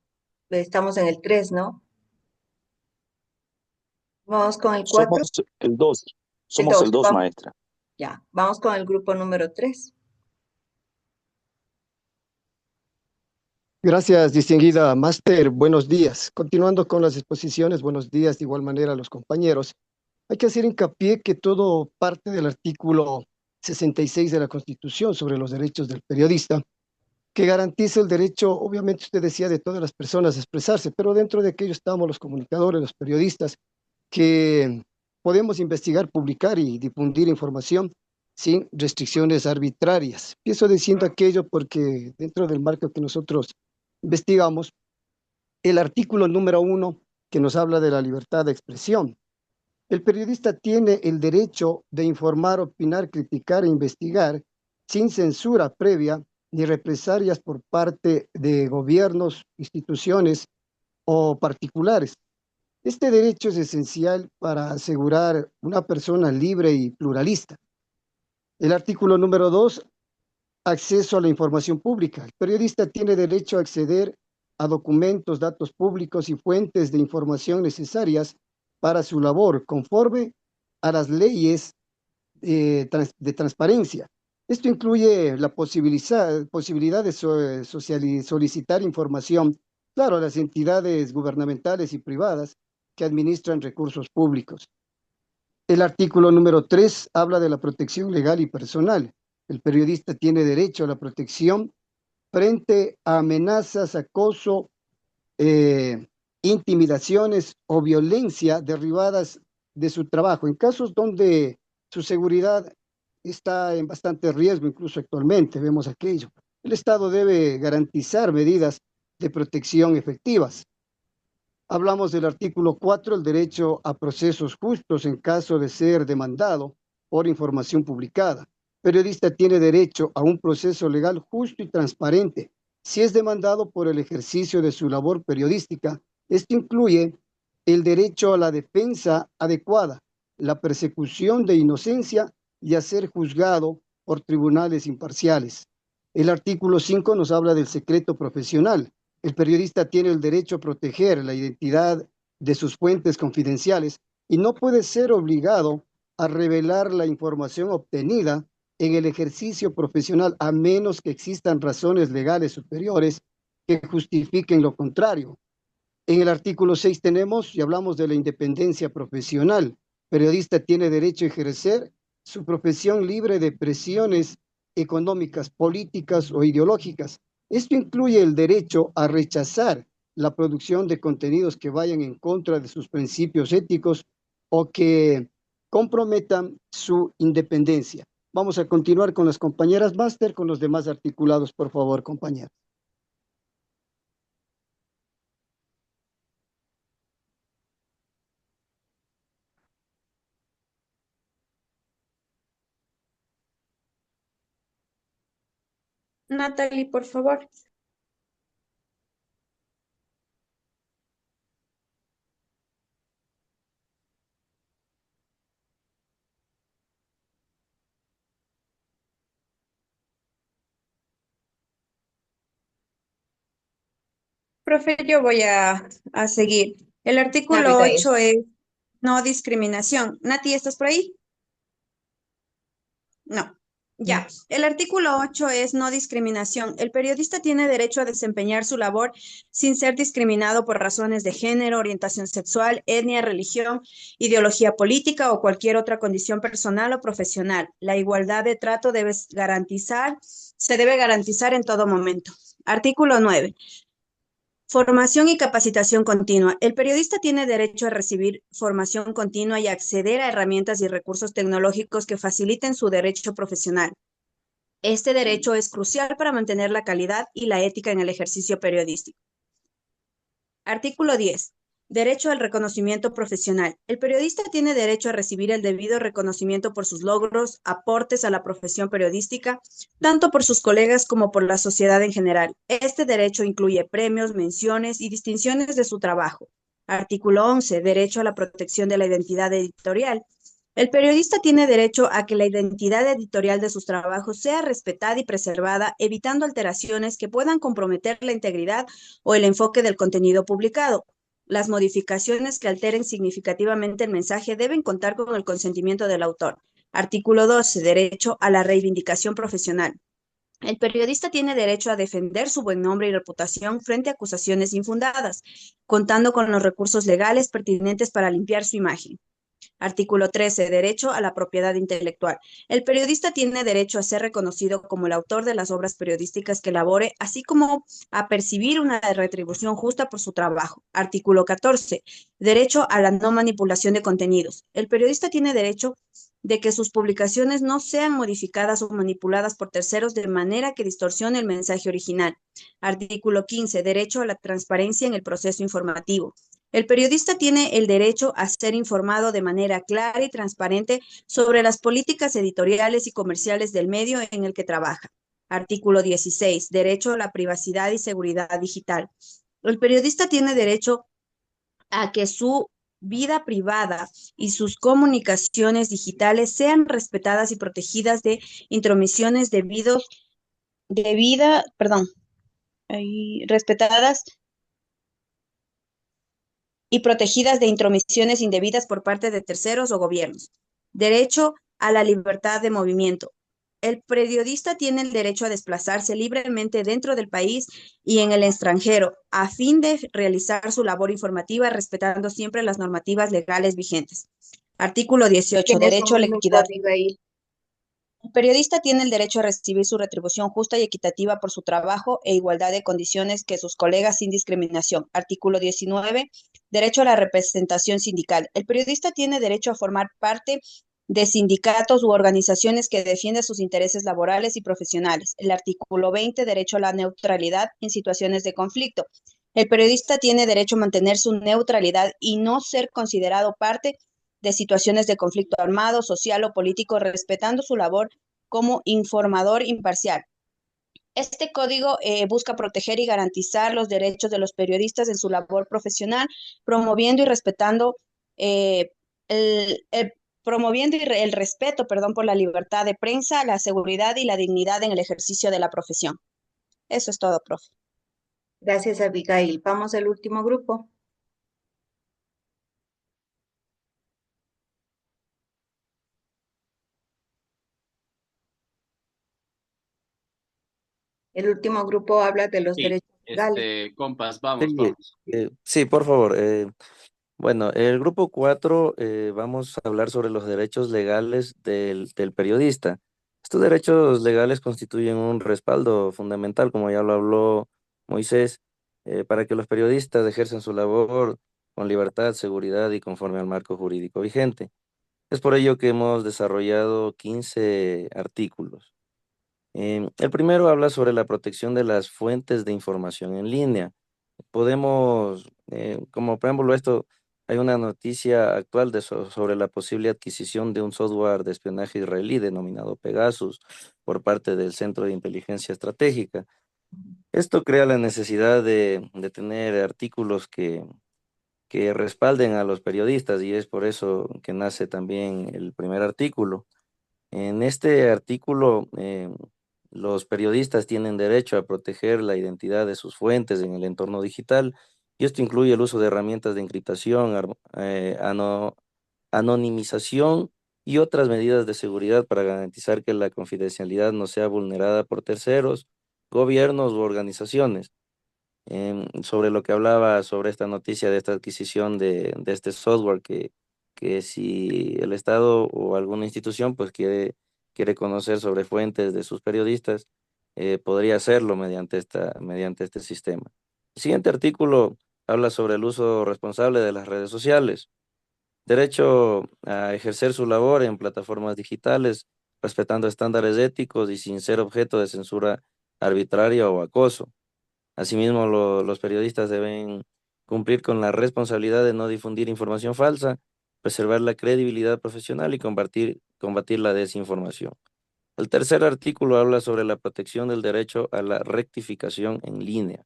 [SPEAKER 1] Estamos en el 3, ¿no? Vamos con el 4.
[SPEAKER 10] Somos el 2. Somos el 2, maestra.
[SPEAKER 1] Ya, vamos con el grupo número 3.
[SPEAKER 12] Gracias, distinguida máster. Buenos días. Continuando con las exposiciones, buenos días de igual manera a los compañeros. Hay que hacer hincapié que todo parte del artículo 66 de la Constitución sobre los derechos del periodista, que garantiza el derecho, obviamente usted decía, de todas las personas a expresarse, pero dentro de aquello estamos los comunicadores, los periodistas, que podemos investigar, publicar y difundir información sin restricciones arbitrarias. Empiezo diciendo aquello porque dentro del marco que nosotros investigamos, el artículo número 1 que nos habla de la libertad de expresión. El periodista tiene el derecho de informar, opinar, criticar e investigar sin censura previa ni represalias por parte de gobiernos, instituciones o particulares. Este derecho es esencial para asegurar una persona libre y pluralista. El artículo número 2 acceso a la información pública. El periodista tiene derecho a acceder a documentos, datos públicos y fuentes de información necesarias para su labor, conforme a las leyes de transparencia. Esto incluye la posibilidad de solicitar información, claro, a las entidades gubernamentales y privadas que administran recursos públicos. El artículo número 3 habla de la protección legal y personal. El periodista tiene derecho a la protección frente a amenazas, acoso, intimidaciones o violencia derivadas de su trabajo, en casos donde su seguridad está en bastante riesgo, incluso actualmente vemos aquello. El Estado debe garantizar medidas de protección efectivas. Hablamos del artículo 4, el derecho a procesos justos en caso de ser demandado por información publicada. El periodista tiene derecho a un proceso legal justo y transparente si es demandado por el ejercicio de su labor periodística. Esto incluye el derecho a la defensa adecuada, la persecución de inocencia y a ser juzgado por tribunales imparciales. El artículo 5 nos habla del secreto profesional. El periodista tiene el derecho a proteger la identidad de sus fuentes confidenciales y no puede ser obligado a revelar la información obtenida en el ejercicio profesional a menos que existan razones legales superiores que justifiquen lo contrario. En el artículo 6 tenemos y hablamos de la independencia profesional. El periodista tiene derecho a ejercer su profesión libre de presiones económicas, políticas o ideológicas. Esto incluye el derecho a rechazar la producción de contenidos que vayan en contra de sus principios éticos o que comprometan su independencia. Vamos a continuar con las compañeras máster, con los demás articulados, por favor, compañeras.
[SPEAKER 5] Natalie, por favor. Profe, yo voy a seguir. El artículo 8 es no discriminación. Nati, ¿estás por ahí? No. Ya, el artículo 8 es no discriminación. El periodista tiene derecho a desempeñar su labor sin ser discriminado por razones de género, orientación sexual, etnia, religión, ideología política o cualquier otra condición personal o profesional. La igualdad de trato se debe garantizar en todo momento. Artículo 9. Formación y capacitación continua. El periodista tiene derecho a recibir formación continua y acceder a herramientas y recursos tecnológicos que faciliten su derecho profesional. Este derecho es crucial para mantener la calidad y la ética en el ejercicio periodístico. Artículo 10. Derecho al reconocimiento profesional. El periodista tiene derecho a recibir el debido reconocimiento por sus logros, aportes a la profesión periodística, tanto por sus colegas como por la sociedad en general. Este derecho incluye premios, menciones y distinciones de su trabajo. Artículo 11. Derecho a la protección de la identidad editorial. El periodista tiene derecho a que la identidad editorial de sus trabajos sea respetada y preservada, evitando alteraciones que puedan comprometer la integridad o el enfoque del contenido publicado. Las modificaciones que alteren significativamente el mensaje deben contar con el consentimiento del autor. Artículo 12. Derecho a la reivindicación profesional. El periodista tiene derecho a defender su buen nombre y reputación frente a acusaciones infundadas, contando con los recursos legales pertinentes para limpiar su imagen. Artículo 13. Derecho a la propiedad intelectual. El periodista tiene derecho a ser reconocido como el autor de las obras periodísticas que elabore, así como a percibir una retribución justa por su trabajo. Artículo 14. Derecho a la no manipulación de contenidos. El periodista tiene derecho de que sus publicaciones no sean modificadas o manipuladas por terceros de manera que distorsione el mensaje original. Artículo 15. Derecho a la transparencia en el proceso informativo. El periodista tiene el derecho a ser informado de manera clara y transparente sobre las políticas editoriales y comerciales del medio en el que trabaja. Artículo 16. Derecho a la privacidad y seguridad digital. El periodista tiene derecho a que su vida privada y sus comunicaciones digitales sean respetadas y protegidas de intromisiones respetadas y protegidas de intromisiones indebidas por parte de terceros o gobiernos. Derecho a la libertad de movimiento. El periodista tiene el derecho a desplazarse libremente dentro del país y en el extranjero, a fin de realizar su labor informativa, respetando siempre las normativas legales vigentes. Artículo 18. Derecho a la equidad. El periodista tiene el derecho a recibir su retribución justa y equitativa por su trabajo e igualdad de condiciones que sus colegas sin discriminación. Artículo 19. Derecho a la representación sindical. El periodista tiene derecho a formar parte de sindicatos u organizaciones que defiendan sus intereses laborales y profesionales. El artículo 20. Derecho a la neutralidad en situaciones de conflicto. El periodista tiene derecho a mantener su neutralidad y no ser considerado parte de situaciones de conflicto armado, social o político, respetando su labor como informador imparcial. Este código busca proteger y garantizar los derechos de los periodistas en su labor profesional, promoviendo y respetando el respeto, por la libertad de prensa, la seguridad y la dignidad en el ejercicio de la profesión. Eso es todo, profe.
[SPEAKER 1] Gracias, Abigail. Vamos al último grupo. El último grupo habla de los
[SPEAKER 7] Sí,
[SPEAKER 1] derechos legales.
[SPEAKER 7] compas, vamos,
[SPEAKER 13] Sí,
[SPEAKER 7] vamos.
[SPEAKER 13] sí, por favor. Bueno, el grupo 4 vamos a hablar sobre los derechos legales del periodista. Estos derechos legales constituyen un respaldo fundamental, como ya lo habló Moisés, para que los periodistas ejerzan su labor con libertad, seguridad y conforme al marco jurídico vigente. Es por ello que hemos desarrollado 15 artículos. El primero habla sobre la protección de las fuentes de información en línea. Podemos, como preámbulo a esto, hay una noticia actual sobre la posible adquisición de un software de espionaje israelí denominado Pegasus por parte del Centro de Inteligencia Estratégica. Esto crea la necesidad de tener artículos que respalden a los periodistas y es por eso que nace también el primer artículo. En este artículo, los periodistas tienen derecho a proteger la identidad de sus fuentes en el entorno digital y esto incluye el uso de herramientas de encriptación, anonimización y otras medidas de seguridad para garantizar que la confidencialidad no sea vulnerada por terceros, gobiernos u organizaciones. Sobre lo que hablaba sobre esta noticia de esta adquisición de este software que si el Estado o alguna institución pues quiere conocer sobre fuentes de sus periodistas, podría hacerlo mediante este sistema. El siguiente artículo habla sobre el uso responsable de las redes sociales, derecho a ejercer su labor en plataformas digitales, respetando estándares éticos y sin ser objeto de censura arbitraria o acoso. Asimismo, los periodistas deben cumplir con la responsabilidad de no difundir información falsa, preservar la credibilidad profesional y combatir la desinformación. El tercer artículo habla sobre la protección del derecho a la rectificación en línea.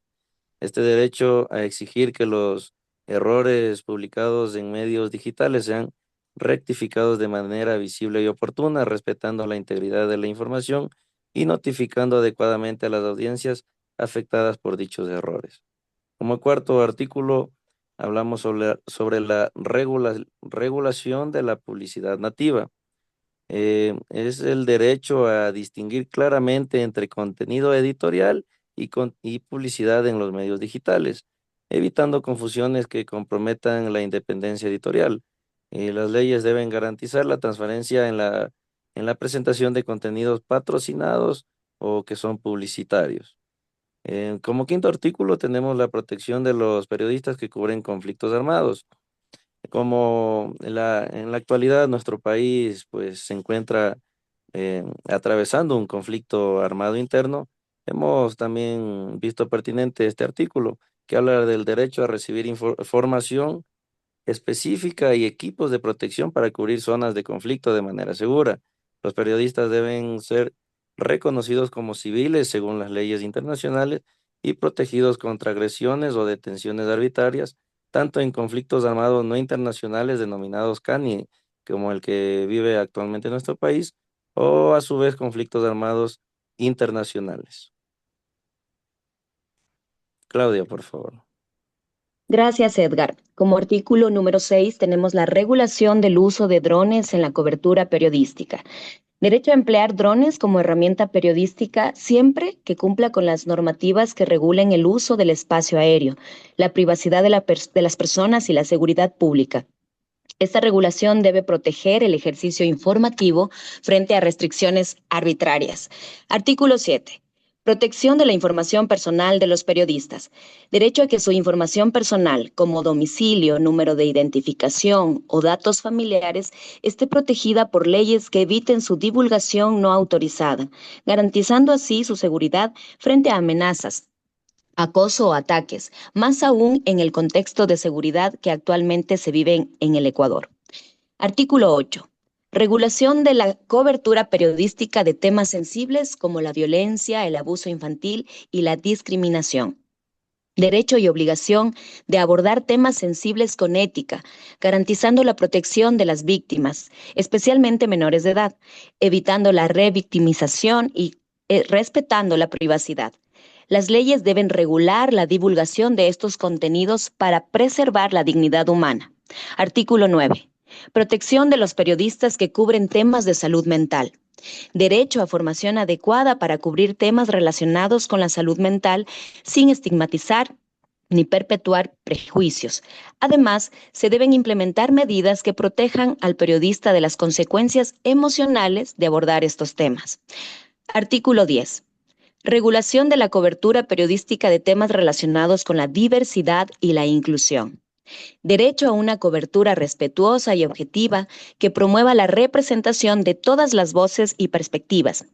[SPEAKER 13] Este derecho a exigir que los errores publicados en medios digitales sean rectificados de manera visible y oportuna, respetando la integridad de la información y notificando adecuadamente a las audiencias afectadas por dichos errores. Como cuarto artículo, hablamos sobre la regulación de la publicidad nativa. Es el derecho a distinguir claramente entre contenido editorial y publicidad en los medios digitales, evitando confusiones que comprometan la independencia editorial. Las leyes deben garantizar la transparencia en la presentación de contenidos patrocinados o que son publicitarios. Como quinto artículo tenemos la protección de los periodistas que cubren conflictos armados. Como en la actualidad nuestro país pues se encuentra atravesando un conflicto armado interno, hemos también visto pertinente este artículo que habla del derecho a recibir información específica y equipos de protección para cubrir zonas de conflicto de manera segura. Los periodistas deben ser reconocidos como civiles según las leyes internacionales y protegidos contra agresiones o detenciones arbitrarias, tanto en conflictos armados no internacionales denominados CANI, como el que vive actualmente nuestro país, o a su vez conflictos armados internacionales. Claudia, por favor.
[SPEAKER 14] Gracias, Edgar. Como artículo número 6 tenemos la regulación del uso de drones en la cobertura periodística. Derecho a emplear drones como herramienta periodística siempre que cumpla con las normativas que regulen el uso del espacio aéreo, la privacidad de las personas y la seguridad pública. Esta regulación debe proteger el ejercicio informativo frente a restricciones arbitrarias. Artículo 7. Protección de la información personal de los periodistas. Derecho a que su información personal, como domicilio, número de identificación o datos familiares, esté protegida por leyes que eviten su divulgación no autorizada, garantizando así su seguridad frente a amenazas, acoso o ataques, más aún en el contexto de seguridad que actualmente se vive en el Ecuador. Artículo 8. Regulación de la cobertura periodística de temas sensibles como la violencia, el abuso infantil y la discriminación. Derecho y obligación de abordar temas sensibles con ética, garantizando la protección de las víctimas, especialmente menores de edad, evitando la revictimización y respetando la privacidad. Las leyes deben regular la divulgación de estos contenidos para preservar la dignidad humana. Artículo 9. Protección de los periodistas que cubren temas de salud mental. Derecho a formación adecuada para cubrir temas relacionados con la salud mental sin estigmatizar ni perpetuar prejuicios. Además, se deben implementar medidas que protejan al periodista de las consecuencias emocionales de abordar estos temas. Artículo 10. Regulación de la cobertura periodística de temas relacionados con la diversidad y la inclusión. Derecho a una cobertura respetuosa y objetiva que promueva la representación de todas las voces y perspectivas.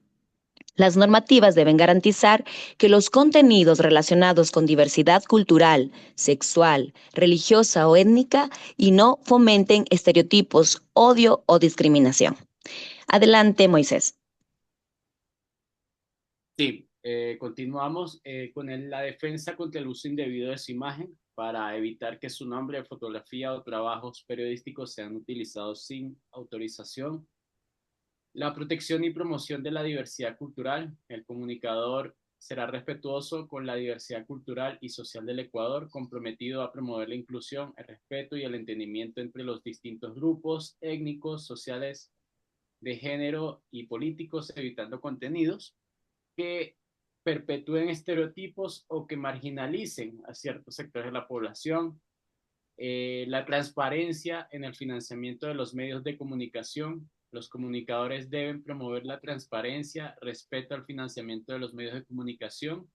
[SPEAKER 14] Las normativas deben garantizar que los contenidos relacionados con diversidad cultural, sexual, religiosa o étnica y no fomenten estereotipos, odio o discriminación. Adelante, Moisés.
[SPEAKER 7] Sí, continuamos con la defensa contra el uso indebido de su imagen para evitar que su nombre, fotografía o trabajos periodísticos sean utilizados sin autorización. La protección y promoción de la diversidad cultural. El comunicador será respetuoso con la diversidad cultural y social del Ecuador, comprometido a promover la inclusión, el respeto y el entendimiento entre los distintos grupos étnicos, sociales, de género y políticos, evitando contenidos que perpetúen estereotipos o que marginalicen a ciertos sectores de la población. La transparencia en el financiamiento de los medios de comunicación. Los comunicadores deben promover la transparencia, respeto al financiamiento de los medios de comunicación,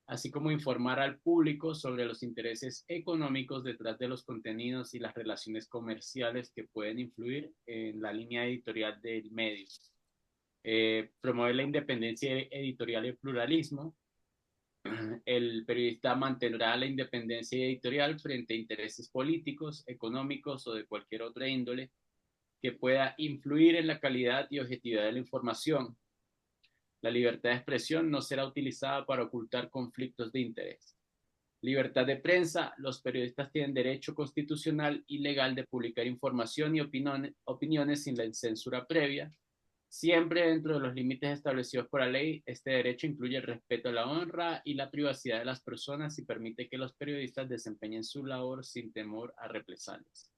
[SPEAKER 7] así como informar al público sobre los intereses económicos detrás de los contenidos y las relaciones comerciales que pueden influir en la línea editorial del medio. Promover la independencia editorial y el pluralismo. El periodista mantendrá la independencia editorial frente a intereses políticos, económicos o de cualquier otra índole que pueda influir en la calidad y objetividad de la información. La libertad de expresión no será utilizada para ocultar conflictos de interés. Libertad de prensa. Los periodistas tienen derecho constitucional y legal de publicar información y opiniones sin la censura previa. Siempre dentro de los límites establecidos por la ley, este derecho incluye el respeto a la honra y la privacidad de las personas y permite que los periodistas desempeñen su labor sin temor a represalias.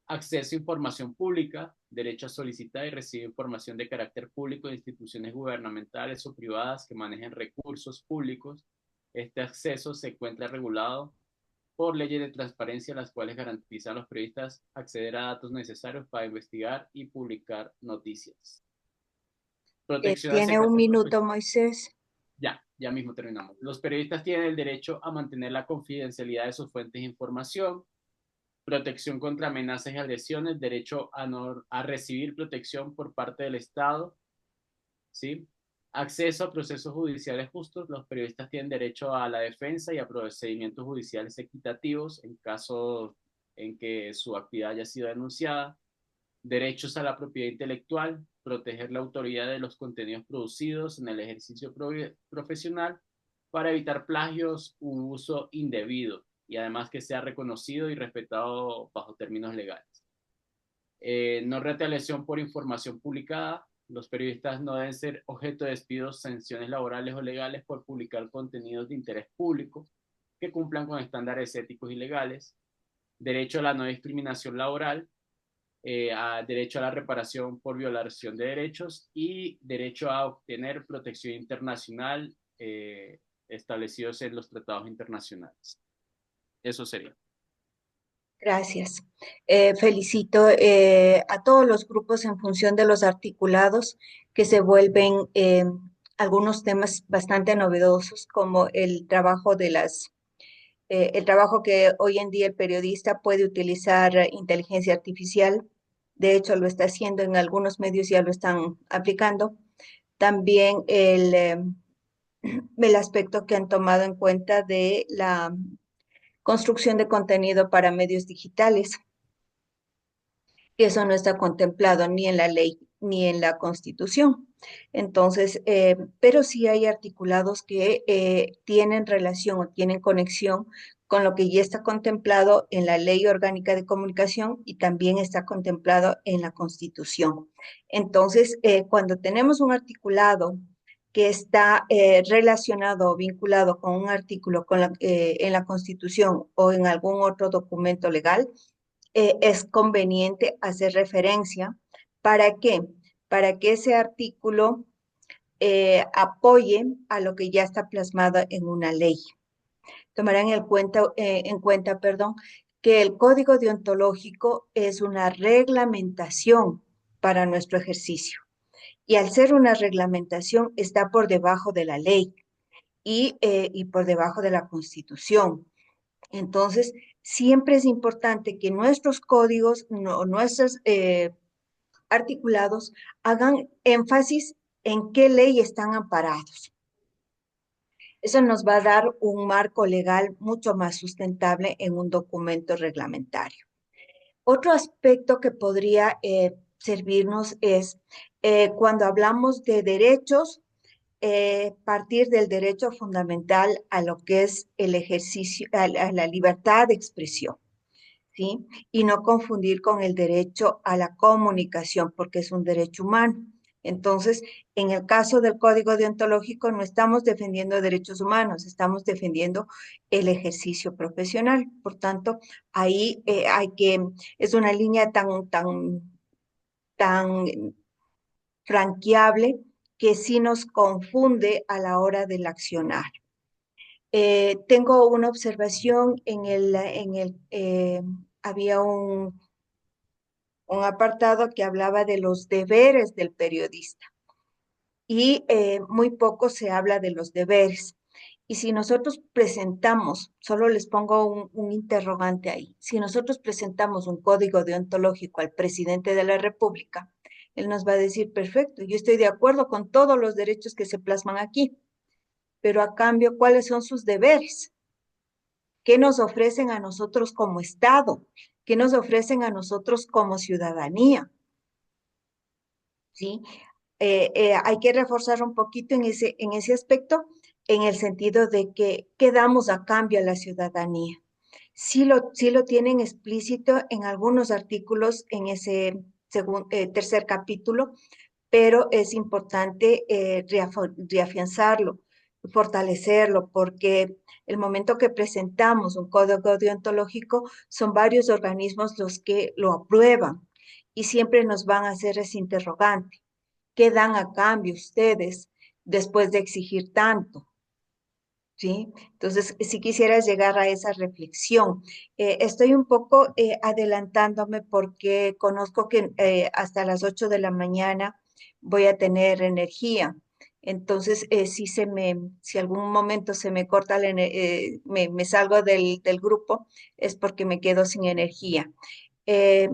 [SPEAKER 7] Acceso a información pública, derecho a solicitar y recibir información de carácter público de instituciones gubernamentales o privadas que manejen recursos públicos. Este acceso se encuentra regulado por leyes de transparencia, las cuales garantizan a los periodistas acceder a datos necesarios para investigar y publicar noticias.
[SPEAKER 1] Tiene un minuto, Moisés.
[SPEAKER 7] Ya mismo terminamos. Los periodistas tienen el derecho a mantener la confidencialidad de sus fuentes de información, protección contra amenazas y agresiones, derecho a recibir protección por parte del Estado, ¿sí? Acceso a procesos judiciales justos. Los periodistas tienen derecho a la defensa y a procedimientos judiciales equitativos en caso en que su actividad haya sido denunciada. Derechos a la propiedad intelectual, proteger la autoría de los contenidos producidos en el ejercicio profesional para evitar plagios u uso indebido y además que sea reconocido y respetado bajo términos legales. No retaliación por información publicada. Los periodistas no deben ser objeto de despidos, sanciones laborales o legales por publicar contenidos de interés público que cumplan con estándares éticos y legales. Derecho a la no discriminación laboral, derecho a la reparación por violación de derechos y derecho a obtener protección internacional establecidos en los tratados internacionales. Eso sería.
[SPEAKER 1] Gracias. Felicito a todos los grupos en función de los articulados que se vuelven algunos temas bastante novedosos, como el trabajo el trabajo que hoy en día el periodista puede utilizar inteligencia artificial. De hecho, lo está haciendo en algunos medios, ya lo están aplicando. También el aspecto que han tomado en cuenta de la construcción de contenido para medios digitales. Y eso no está contemplado ni en la ley ni en la Constitución. Entonces, pero sí hay articulados que tienen relación o tienen conexión con lo que ya está contemplado en la Ley Orgánica de Comunicación y también está contemplado en la Constitución. Entonces, cuando tenemos un articulado que está relacionado o vinculado con un artículo en la Constitución o en algún otro documento legal, es conveniente hacer referencia. ¿Para qué? Para que ese artículo apoye a lo que ya está plasmado en una ley. Tomarán en cuenta, que el código deontológico es una reglamentación para nuestro ejercicio. Y al ser una reglamentación, está por debajo de la ley y por debajo de la Constitución. Entonces, siempre es importante que nuestros códigos, nuestros articulados, hagan énfasis en qué ley están amparados. Eso nos va a dar un marco legal mucho más sustentable en un documento reglamentario. Otro aspecto que podría servirnos es cuando hablamos de derechos, partir del derecho fundamental a lo que es el ejercicio, a la libertad de expresión, ¿sí? Y no confundir con el derecho a la comunicación, porque es un derecho humano. Entonces, en el caso del código deontológico, no estamos defendiendo derechos humanos, estamos defendiendo el ejercicio profesional. Por tanto, ahí es una línea tan franqueable que sí nos confunde a la hora del accionar. Tengo una observación había un apartado que hablaba de los deberes del periodista y muy poco se habla de los deberes. Y si nosotros presentamos, solo les pongo un interrogante ahí, si nosotros presentamos un código deontológico al presidente de la República, él nos va a decir, perfecto, yo estoy de acuerdo con todos los derechos que se plasman aquí, pero a cambio, ¿cuáles son sus deberes? ¿Qué nos ofrecen a nosotros como Estado? ¿Qué nos ofrecen a nosotros como ciudadanía? ¿Sí? Hay que reforzar un poquito en ese aspecto, en el sentido de que ¿qué damos a cambio a la ciudadanía? Sí lo tienen explícito en algunos artículos en ese tercer capítulo, pero es importante reafianzarlo, fortalecerlo, porque el momento que presentamos un código deontológico, son varios organismos los que lo aprueban y siempre nos van a hacer ese interrogante. ¿Qué dan a cambio ustedes después de exigir tanto? ¿Sí? Entonces, si quisieras llegar a esa reflexión, estoy un poco adelantándome porque conozco que hasta las 8 de la mañana voy a tener energía. Entonces, si algún momento se me corta, me salgo del grupo, es porque me quedo sin energía. Eh,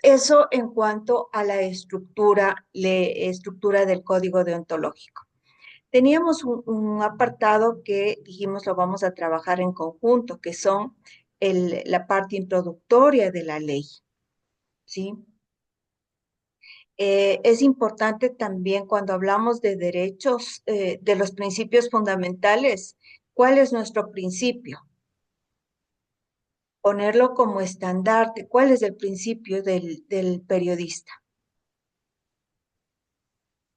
[SPEAKER 1] Eso en cuanto a la estructura del código deontológico. Teníamos un apartado que dijimos lo vamos a trabajar en conjunto, que son la parte introductoria de la ley, ¿sí? Es importante también cuando hablamos de derechos, de los principios fundamentales, ¿cuál es nuestro principio? Ponerlo como estandarte, ¿cuál es el principio del periodista?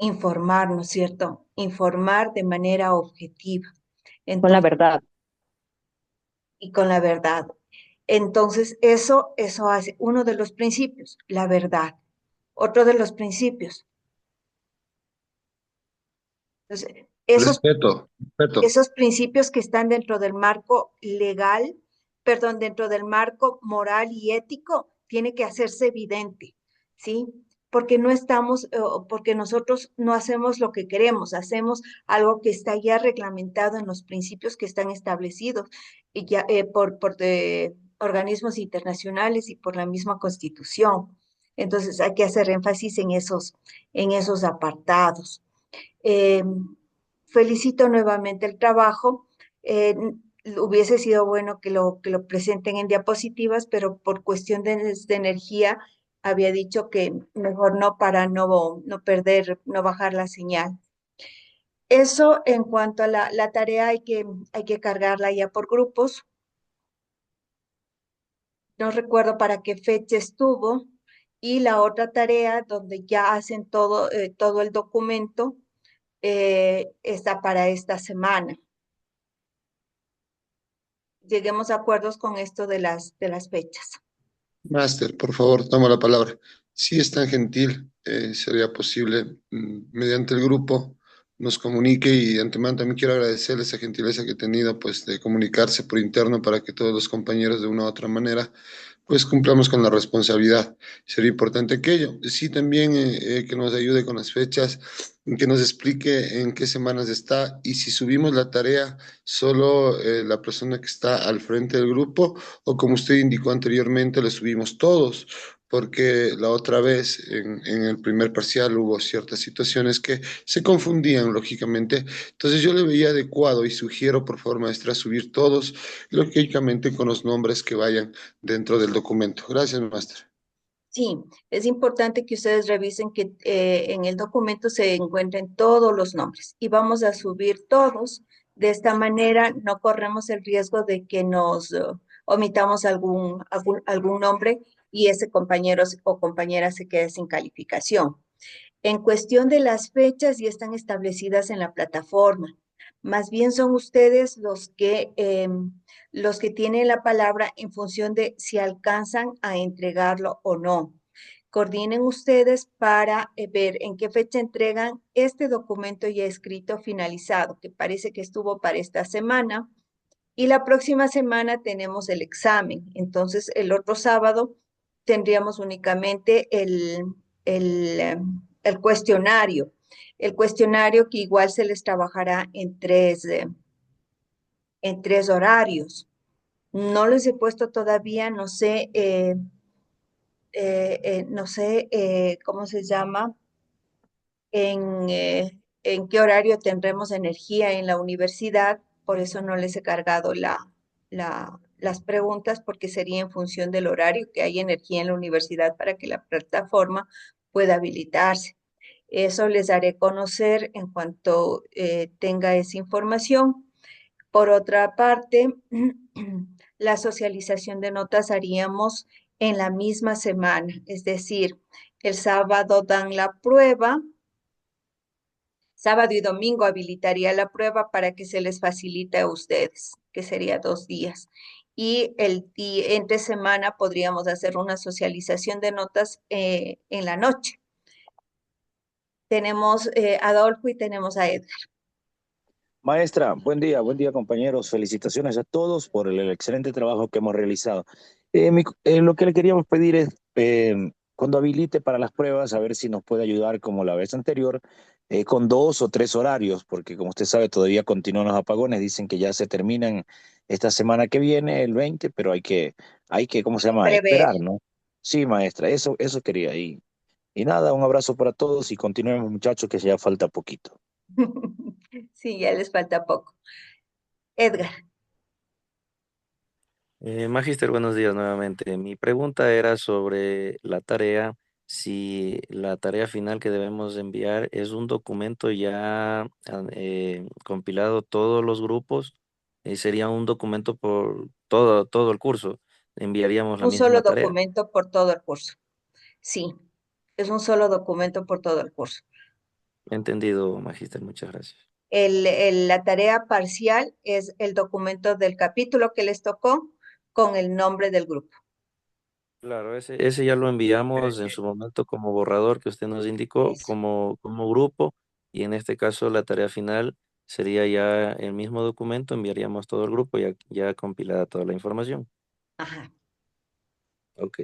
[SPEAKER 1] informar, ¿no es cierto? Informar de manera objetiva.
[SPEAKER 14] Con la
[SPEAKER 1] Entonces,
[SPEAKER 14] verdad.
[SPEAKER 1] y con la verdad. Entonces, eso hace uno de los principios, la verdad. Otro de los principios. Entonces,
[SPEAKER 2] Respeto.
[SPEAKER 1] esos principios que están dentro del marco legal, perdón, dentro del marco moral y ético, tiene que hacerse evidente, ¿sí? Porque no estamos, porque nosotros no hacemos lo que queremos, hacemos algo que está ya reglamentado en los principios que están establecidos y ya, por organismos internacionales y por la misma Constitución. Entonces hay que hacer énfasis en esos apartados. Eh, Felicito nuevamente el trabajo. Hubiese sido bueno que lo presenten en diapositivas, pero por cuestión de energía había dicho que mejor no para no perder, no bajar la señal. Eso en cuanto a la tarea hay que cargarla ya por grupos. No recuerdo para qué fecha estuvo. Y la otra tarea donde ya hacen todo el documento está para esta semana. Lleguemos a acuerdos con esto de las fechas.
[SPEAKER 2] Máster, por favor, toma la palabra. Si es tan gentil, sería posible, mediante el grupo, nos comunique, y de antemano también quiero agradecerle esa gentileza que ha tenido, pues, de comunicarse por interno para que todos los compañeros de una u otra manera pues cumplamos con la responsabilidad. Sería importante aquello. Sí, también que nos ayude con las fechas, que nos explique en qué semanas está, y si subimos la tarea, solo la persona que está al frente del grupo, o como usted indicó anteriormente, le subimos todos, porque la otra vez en el primer parcial hubo ciertas situaciones que se confundían, lógicamente. Entonces yo le veía adecuado y sugiero, por favor, maestra, subir todos, lógicamente con los nombres que vayan dentro del documento. Gracias, máster.
[SPEAKER 1] Sí, es importante que ustedes revisen que en el documento se encuentren todos los nombres y vamos a subir todos. De esta manera no corremos el riesgo de que nos omitamos algún nombre y ese compañero o compañera se quede sin calificación. En cuestión de las fechas, ya están establecidas en la plataforma. Más bien son ustedes los que tienen la palabra en función de si alcanzan a entregarlo o no. Coordinen ustedes para ver en qué fecha entregan este documento ya escrito finalizado, que parece que estuvo para esta semana. Y la próxima semana tenemos el examen. Entonces, el otro sábado tendríamos únicamente el cuestionario. El cuestionario que igual se les trabajará en tres horarios. No les he puesto todavía, no sé, no sé cómo se llama, en qué horario tendremos energía en la universidad, por eso no les he cargado las preguntas, porque sería en función del horario que hay energía en la universidad para que la plataforma pueda habilitarse. Eso les haré conocer en cuanto tenga esa información. Por otra parte, la socialización de notas haríamos en la misma semana, es decir, el sábado dan la prueba. Sábado y domingo habilitaría la prueba para que se les facilite a ustedes, que sería 2 días. Y entre semana podríamos hacer una socialización de notas en la noche. Tenemos a Adolfo y tenemos a Edgar.
[SPEAKER 10] Maestra, buen día compañeros. Felicitaciones a todos por el excelente trabajo que hemos realizado. Lo que le queríamos pedir es, cuando habilite para las pruebas, a ver si nos puede ayudar como la vez anterior, con 2 o 3 horarios, porque como usted sabe, todavía continúan los apagones. Dicen que ya se terminan esta semana que viene, el 20, pero ¿cómo se llama?
[SPEAKER 1] Prever.
[SPEAKER 10] Esperar, ¿no? Sí, maestra, eso quería. Y nada, un abrazo para todos y continuemos, muchachos, que ya falta poquito.
[SPEAKER 1] Sí, ya les falta poco. Edgar.
[SPEAKER 13] Magíster, buenos días nuevamente. Mi pregunta era sobre la tarea, si la tarea final que debemos enviar es un documento ya compilado todos los grupos, sería un documento por todo el curso, enviaríamos la
[SPEAKER 1] Un solo
[SPEAKER 13] misma tarea.
[SPEAKER 1] documento por todo el curso. Sí, es un solo documento por todo el curso.
[SPEAKER 13] Entendido, magíster, muchas gracias.
[SPEAKER 1] La tarea parcial es el documento del capítulo que les tocó con el nombre del grupo.
[SPEAKER 13] Claro, ese ya lo enviamos en su momento como borrador que usted nos indicó,
[SPEAKER 1] Eso.
[SPEAKER 13] como grupo, y en este caso la tarea final sería ya el mismo documento, enviaríamos todo el grupo ya compilada toda la información.
[SPEAKER 1] Ajá.
[SPEAKER 13] Ok.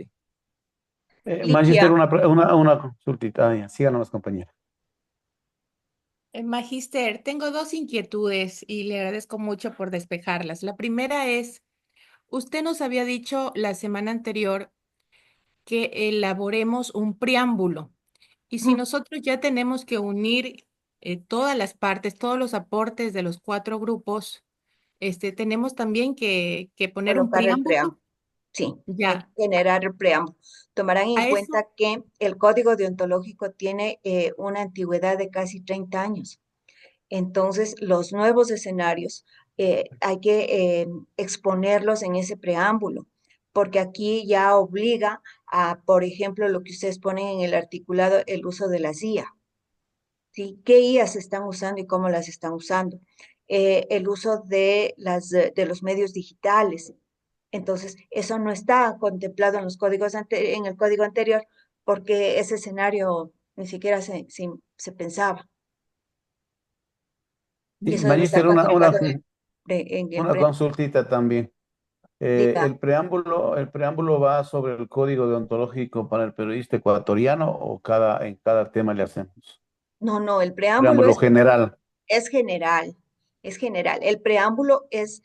[SPEAKER 3] Magíster,
[SPEAKER 1] Ligia,
[SPEAKER 3] una consultita. Ya, síganos, compañera.
[SPEAKER 4] Magíster, tengo dos inquietudes y le agradezco mucho por despejarlas. La primera es, usted nos había dicho la semana anterior que elaboremos un preámbulo. Y si nosotros ya tenemos que unir todas las partes, todos los aportes de los cuatro grupos, tenemos también que poner un
[SPEAKER 1] colocar el
[SPEAKER 4] preámbulo.
[SPEAKER 1] preámbulo. Sí,
[SPEAKER 4] Ya,
[SPEAKER 1] generar el preámbulo. Tomarán en
[SPEAKER 4] a eso,
[SPEAKER 1] cuenta que el código deontológico tiene una antigüedad de casi 30 años. Entonces, los nuevos escenarios hay que exponerlos en ese preámbulo, porque aquí ya obliga a, por ejemplo, lo que ustedes ponen en el articulado, el uso de las IA. ¿Sí? ¿Qué IA se están usando y cómo las están usando? El uso de los medios digitales. Entonces, eso no está contemplado en los códigos en el código anterior, porque ese escenario ni siquiera se pensaba. Y
[SPEAKER 3] Y
[SPEAKER 1] eso debe estar
[SPEAKER 3] Magíster,
[SPEAKER 1] contemplado en el
[SPEAKER 3] una consultita también.
[SPEAKER 1] diga,
[SPEAKER 3] El preámbulo va sobre el código deontológico para el periodista ecuatoriano o en cada tema le hacemos.
[SPEAKER 1] no, el preámbulo
[SPEAKER 3] Preámbulo general.
[SPEAKER 1] es general, es general. El preámbulo es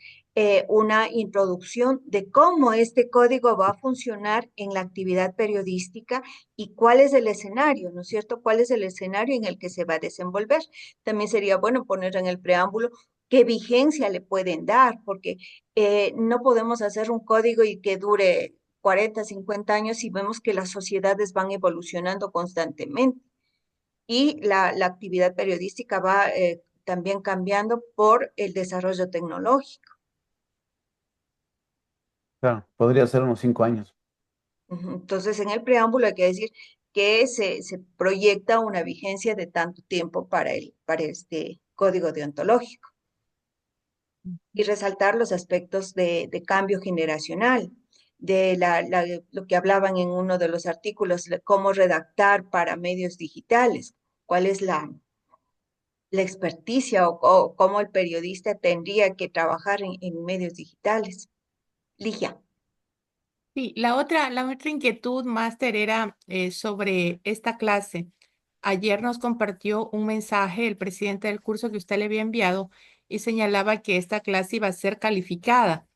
[SPEAKER 1] una introducción de cómo este código va a funcionar en la actividad periodística y cuál es el escenario, ¿no es cierto? ¿Cuál es el escenario en el que se va a desenvolver? También sería bueno poner en el preámbulo qué vigencia le pueden dar, porque no podemos hacer un código y que dure 40, 50 años si vemos que las sociedades van evolucionando constantemente y la actividad periodística va también cambiando por el desarrollo tecnológico.
[SPEAKER 3] Claro, podría ser unos 5 años.
[SPEAKER 1] Entonces, en el preámbulo hay que decir que se proyecta una vigencia de tanto tiempo para este código deontológico y resaltar los aspectos de cambio generacional, de lo que hablaban en uno de los artículos, cómo redactar para medios digitales, cuál es la experticia o cómo el periodista tendría que trabajar en medios digitales. Ligia.
[SPEAKER 4] sí, la otra inquietud, máster, era sobre esta clase. Ayer nos compartió un mensaje el presidente del curso que usted le había enviado y señalaba que esta clase iba a ser calificada.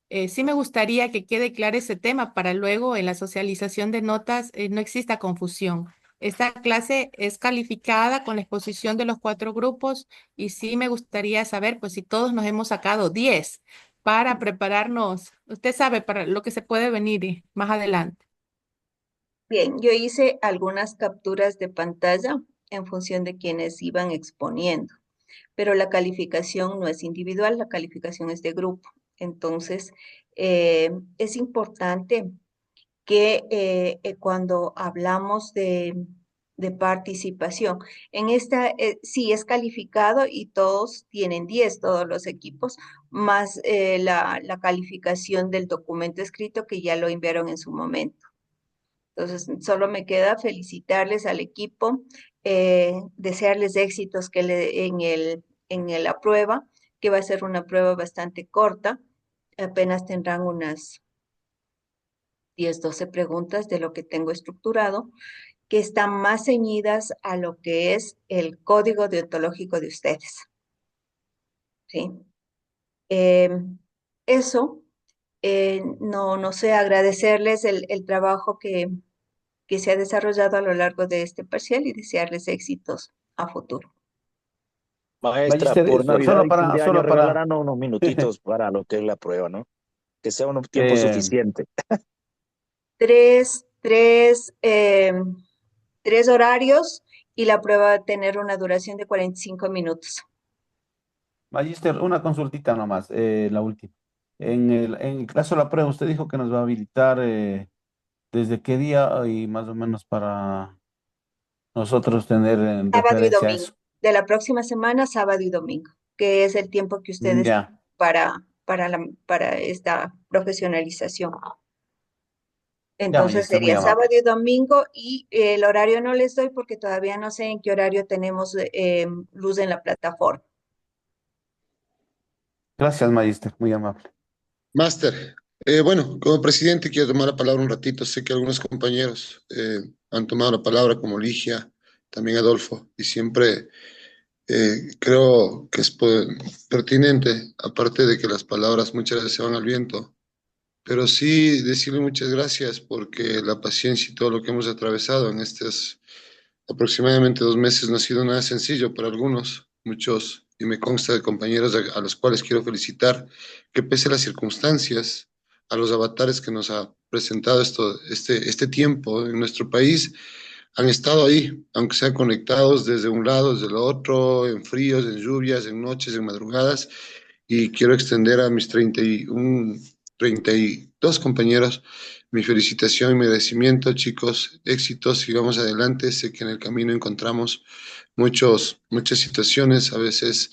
[SPEAKER 4] Sí me gustaría que quede claro ese tema para luego en la socialización de notas no exista confusión. Esta clase es calificada con la exposición de los cuatro grupos y sí me gustaría saber pues si todos nos hemos sacado 10 para prepararnos, usted sabe, para lo que se puede venir más adelante.
[SPEAKER 1] Bien, yo hice algunas capturas de pantalla en función de quienes iban exponiendo, pero la calificación no es individual, la calificación es de grupo. Entonces, es importante que cuando hablamos de participación, en esta sí es calificado y todos tienen 10, todos los equipos, más la calificación del documento escrito que ya lo enviaron en su momento. Entonces, solo me queda felicitarles al equipo, desearles éxitos en la prueba, que va a ser una prueba bastante corta. Apenas tendrán unas 10, 12 preguntas de lo que tengo estructurado, que están más ceñidas a lo que es el código deontológico de ustedes. ¿Sí? Eh, eso, no sé, agradecerles el trabajo que se ha desarrollado a lo largo de este parcial y desearles éxitos a futuro.
[SPEAKER 10] Maestra,
[SPEAKER 3] Magíster,
[SPEAKER 10] por Navidad y fin de año
[SPEAKER 3] solo para,
[SPEAKER 10] regalarán unos minutitos para lo que es la prueba, ¿no? Que sea un tiempo suficiente.
[SPEAKER 1] Tres, tres, eh, tres horarios y la prueba va a tener una duración de 45 minutos.
[SPEAKER 3] Magíster, una consultita nomás, la última. En el caso de la prueba, usted dijo que nos va a habilitar desde qué día y más o menos para nosotros tener en
[SPEAKER 1] Sábado y
[SPEAKER 3] referencia a
[SPEAKER 1] domingo.
[SPEAKER 3] eso.
[SPEAKER 1] De la próxima semana, sábado y domingo, que es el tiempo que ustedes
[SPEAKER 3] Ya,
[SPEAKER 1] para esta profesionalización.
[SPEAKER 3] ya,
[SPEAKER 1] Entonces
[SPEAKER 3] Magister, muy
[SPEAKER 1] sería sábado
[SPEAKER 3] amable.
[SPEAKER 1] y domingo y el horario no les doy porque todavía no sé en qué horario tenemos luz en la plataforma.
[SPEAKER 3] Gracias, Magister, muy amable.
[SPEAKER 2] Máster, bueno, como presidente quiero tomar la palabra un ratito. Sé que algunos compañeros han tomado la palabra, como Ligia, también Adolfo, y siempre creo que es pertinente, aparte de que las palabras muchas veces se van al viento, pero sí decirle muchas gracias porque la paciencia y todo lo que hemos atravesado en estos aproximadamente 2 meses no ha sido nada sencillo para algunos, muchos, y me consta de compañeros a los cuales quiero felicitar, que pese a las circunstancias, a los avatares que nos ha presentado este tiempo en nuestro país, han estado ahí, aunque sean conectados desde un lado, desde el otro, en fríos, en lluvias, en noches, en madrugadas, y quiero extender a mis 32 compañeros mi felicitación y mi agradecimiento, chicos. Éxitos, sigamos adelante. Sé que en el camino encontramos muchas situaciones, a veces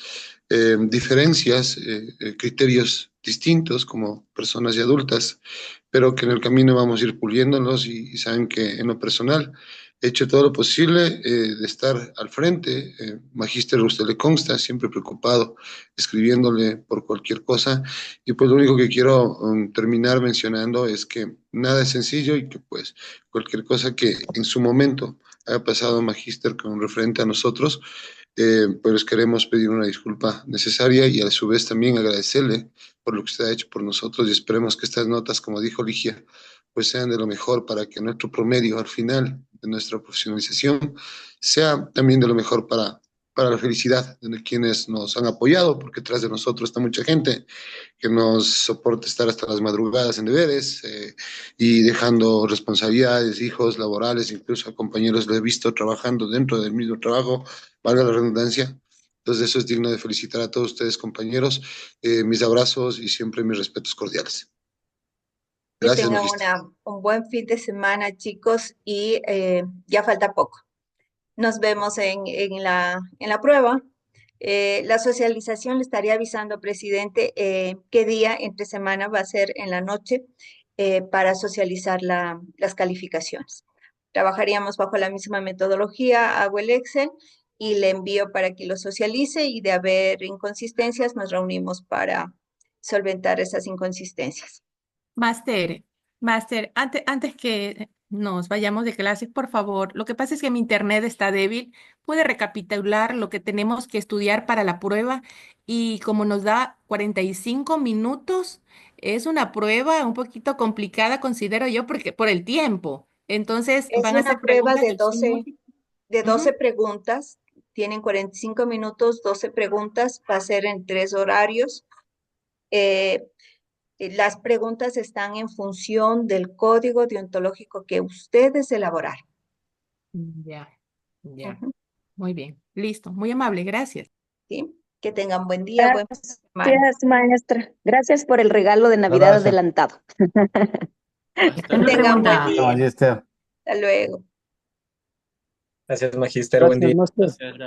[SPEAKER 2] diferencias, criterios distintos como personas y adultas, pero que en el camino vamos a ir puliéndolos y saben que en lo personal he hecho todo lo posible de estar al frente. Magíster, usted le consta, siempre preocupado, escribiéndole por cualquier cosa. Y pues lo único que quiero terminar mencionando es que nada es sencillo y que pues cualquier cosa que en su momento haya pasado Magíster con referente a nosotros, pues queremos pedir una disculpa necesaria y a su vez también agradecerle por lo que usted ha hecho por nosotros y esperemos que estas notas, como dijo Ligia, pues sean de lo mejor para que nuestro promedio al final de nuestra profesionalización sea también de lo mejor para la felicidad de quienes nos han apoyado, porque detrás de nosotros está mucha gente que nos soporta estar hasta las madrugadas en deberes y dejando responsabilidades, hijos laborales, incluso a compañeros lo he visto trabajando dentro del mismo trabajo, valga la redundancia. Entonces eso es digno de felicitar a todos ustedes, compañeros. Mis abrazos y siempre mis respetos cordiales.
[SPEAKER 1] Que
[SPEAKER 2] Gracias,
[SPEAKER 1] tengan
[SPEAKER 2] Magíster.
[SPEAKER 1] un buen fin de semana, chicos, y ya falta poco. Nos vemos en la prueba. La socialización le estaría avisando, presidente, qué día entre semana va a ser en la noche para socializar las calificaciones. Trabajaríamos bajo la misma metodología, hago el Excel y le envío para que lo socialice y de haber inconsistencias nos reunimos para solventar esas inconsistencias.
[SPEAKER 4] Máster, antes que nos vayamos de clases, por favor, lo que pasa es que mi internet está débil. ¿Puede recapitular lo que tenemos que estudiar para la prueba? Y como nos da 45 minutos, es una prueba un poquito complicada, considero yo, porque por el tiempo. Entonces,
[SPEAKER 1] Es
[SPEAKER 4] van a
[SPEAKER 1] una
[SPEAKER 4] ser
[SPEAKER 1] prueba
[SPEAKER 4] preguntas
[SPEAKER 1] de
[SPEAKER 4] de opción
[SPEAKER 1] 12,
[SPEAKER 4] múltiple.
[SPEAKER 1] de 12
[SPEAKER 4] Ujú.
[SPEAKER 1] preguntas, tienen 45 minutos, 12 preguntas, va a ser en 3 horarios. Eh, las preguntas están en función del código deontológico que ustedes elaboraron.
[SPEAKER 4] Ya, ya.
[SPEAKER 1] Ujú,
[SPEAKER 4] Muy bien. Listo. Muy amable. Gracias.
[SPEAKER 1] ¿sí? Que tengan buen día, buen fin de semana.
[SPEAKER 14] Gracias, maestra. Gracias por el regalo de Navidad
[SPEAKER 3] Gracias.
[SPEAKER 14] adelantado.
[SPEAKER 1] Que
[SPEAKER 4] Una
[SPEAKER 1] tengan buen
[SPEAKER 4] pregunta.
[SPEAKER 1] día.
[SPEAKER 3] Magister.
[SPEAKER 1] Hasta luego.
[SPEAKER 9] Gracias, Magíster. Buen
[SPEAKER 12] Gracias,
[SPEAKER 9] día.
[SPEAKER 12] máster.
[SPEAKER 7] Gracias, gracias.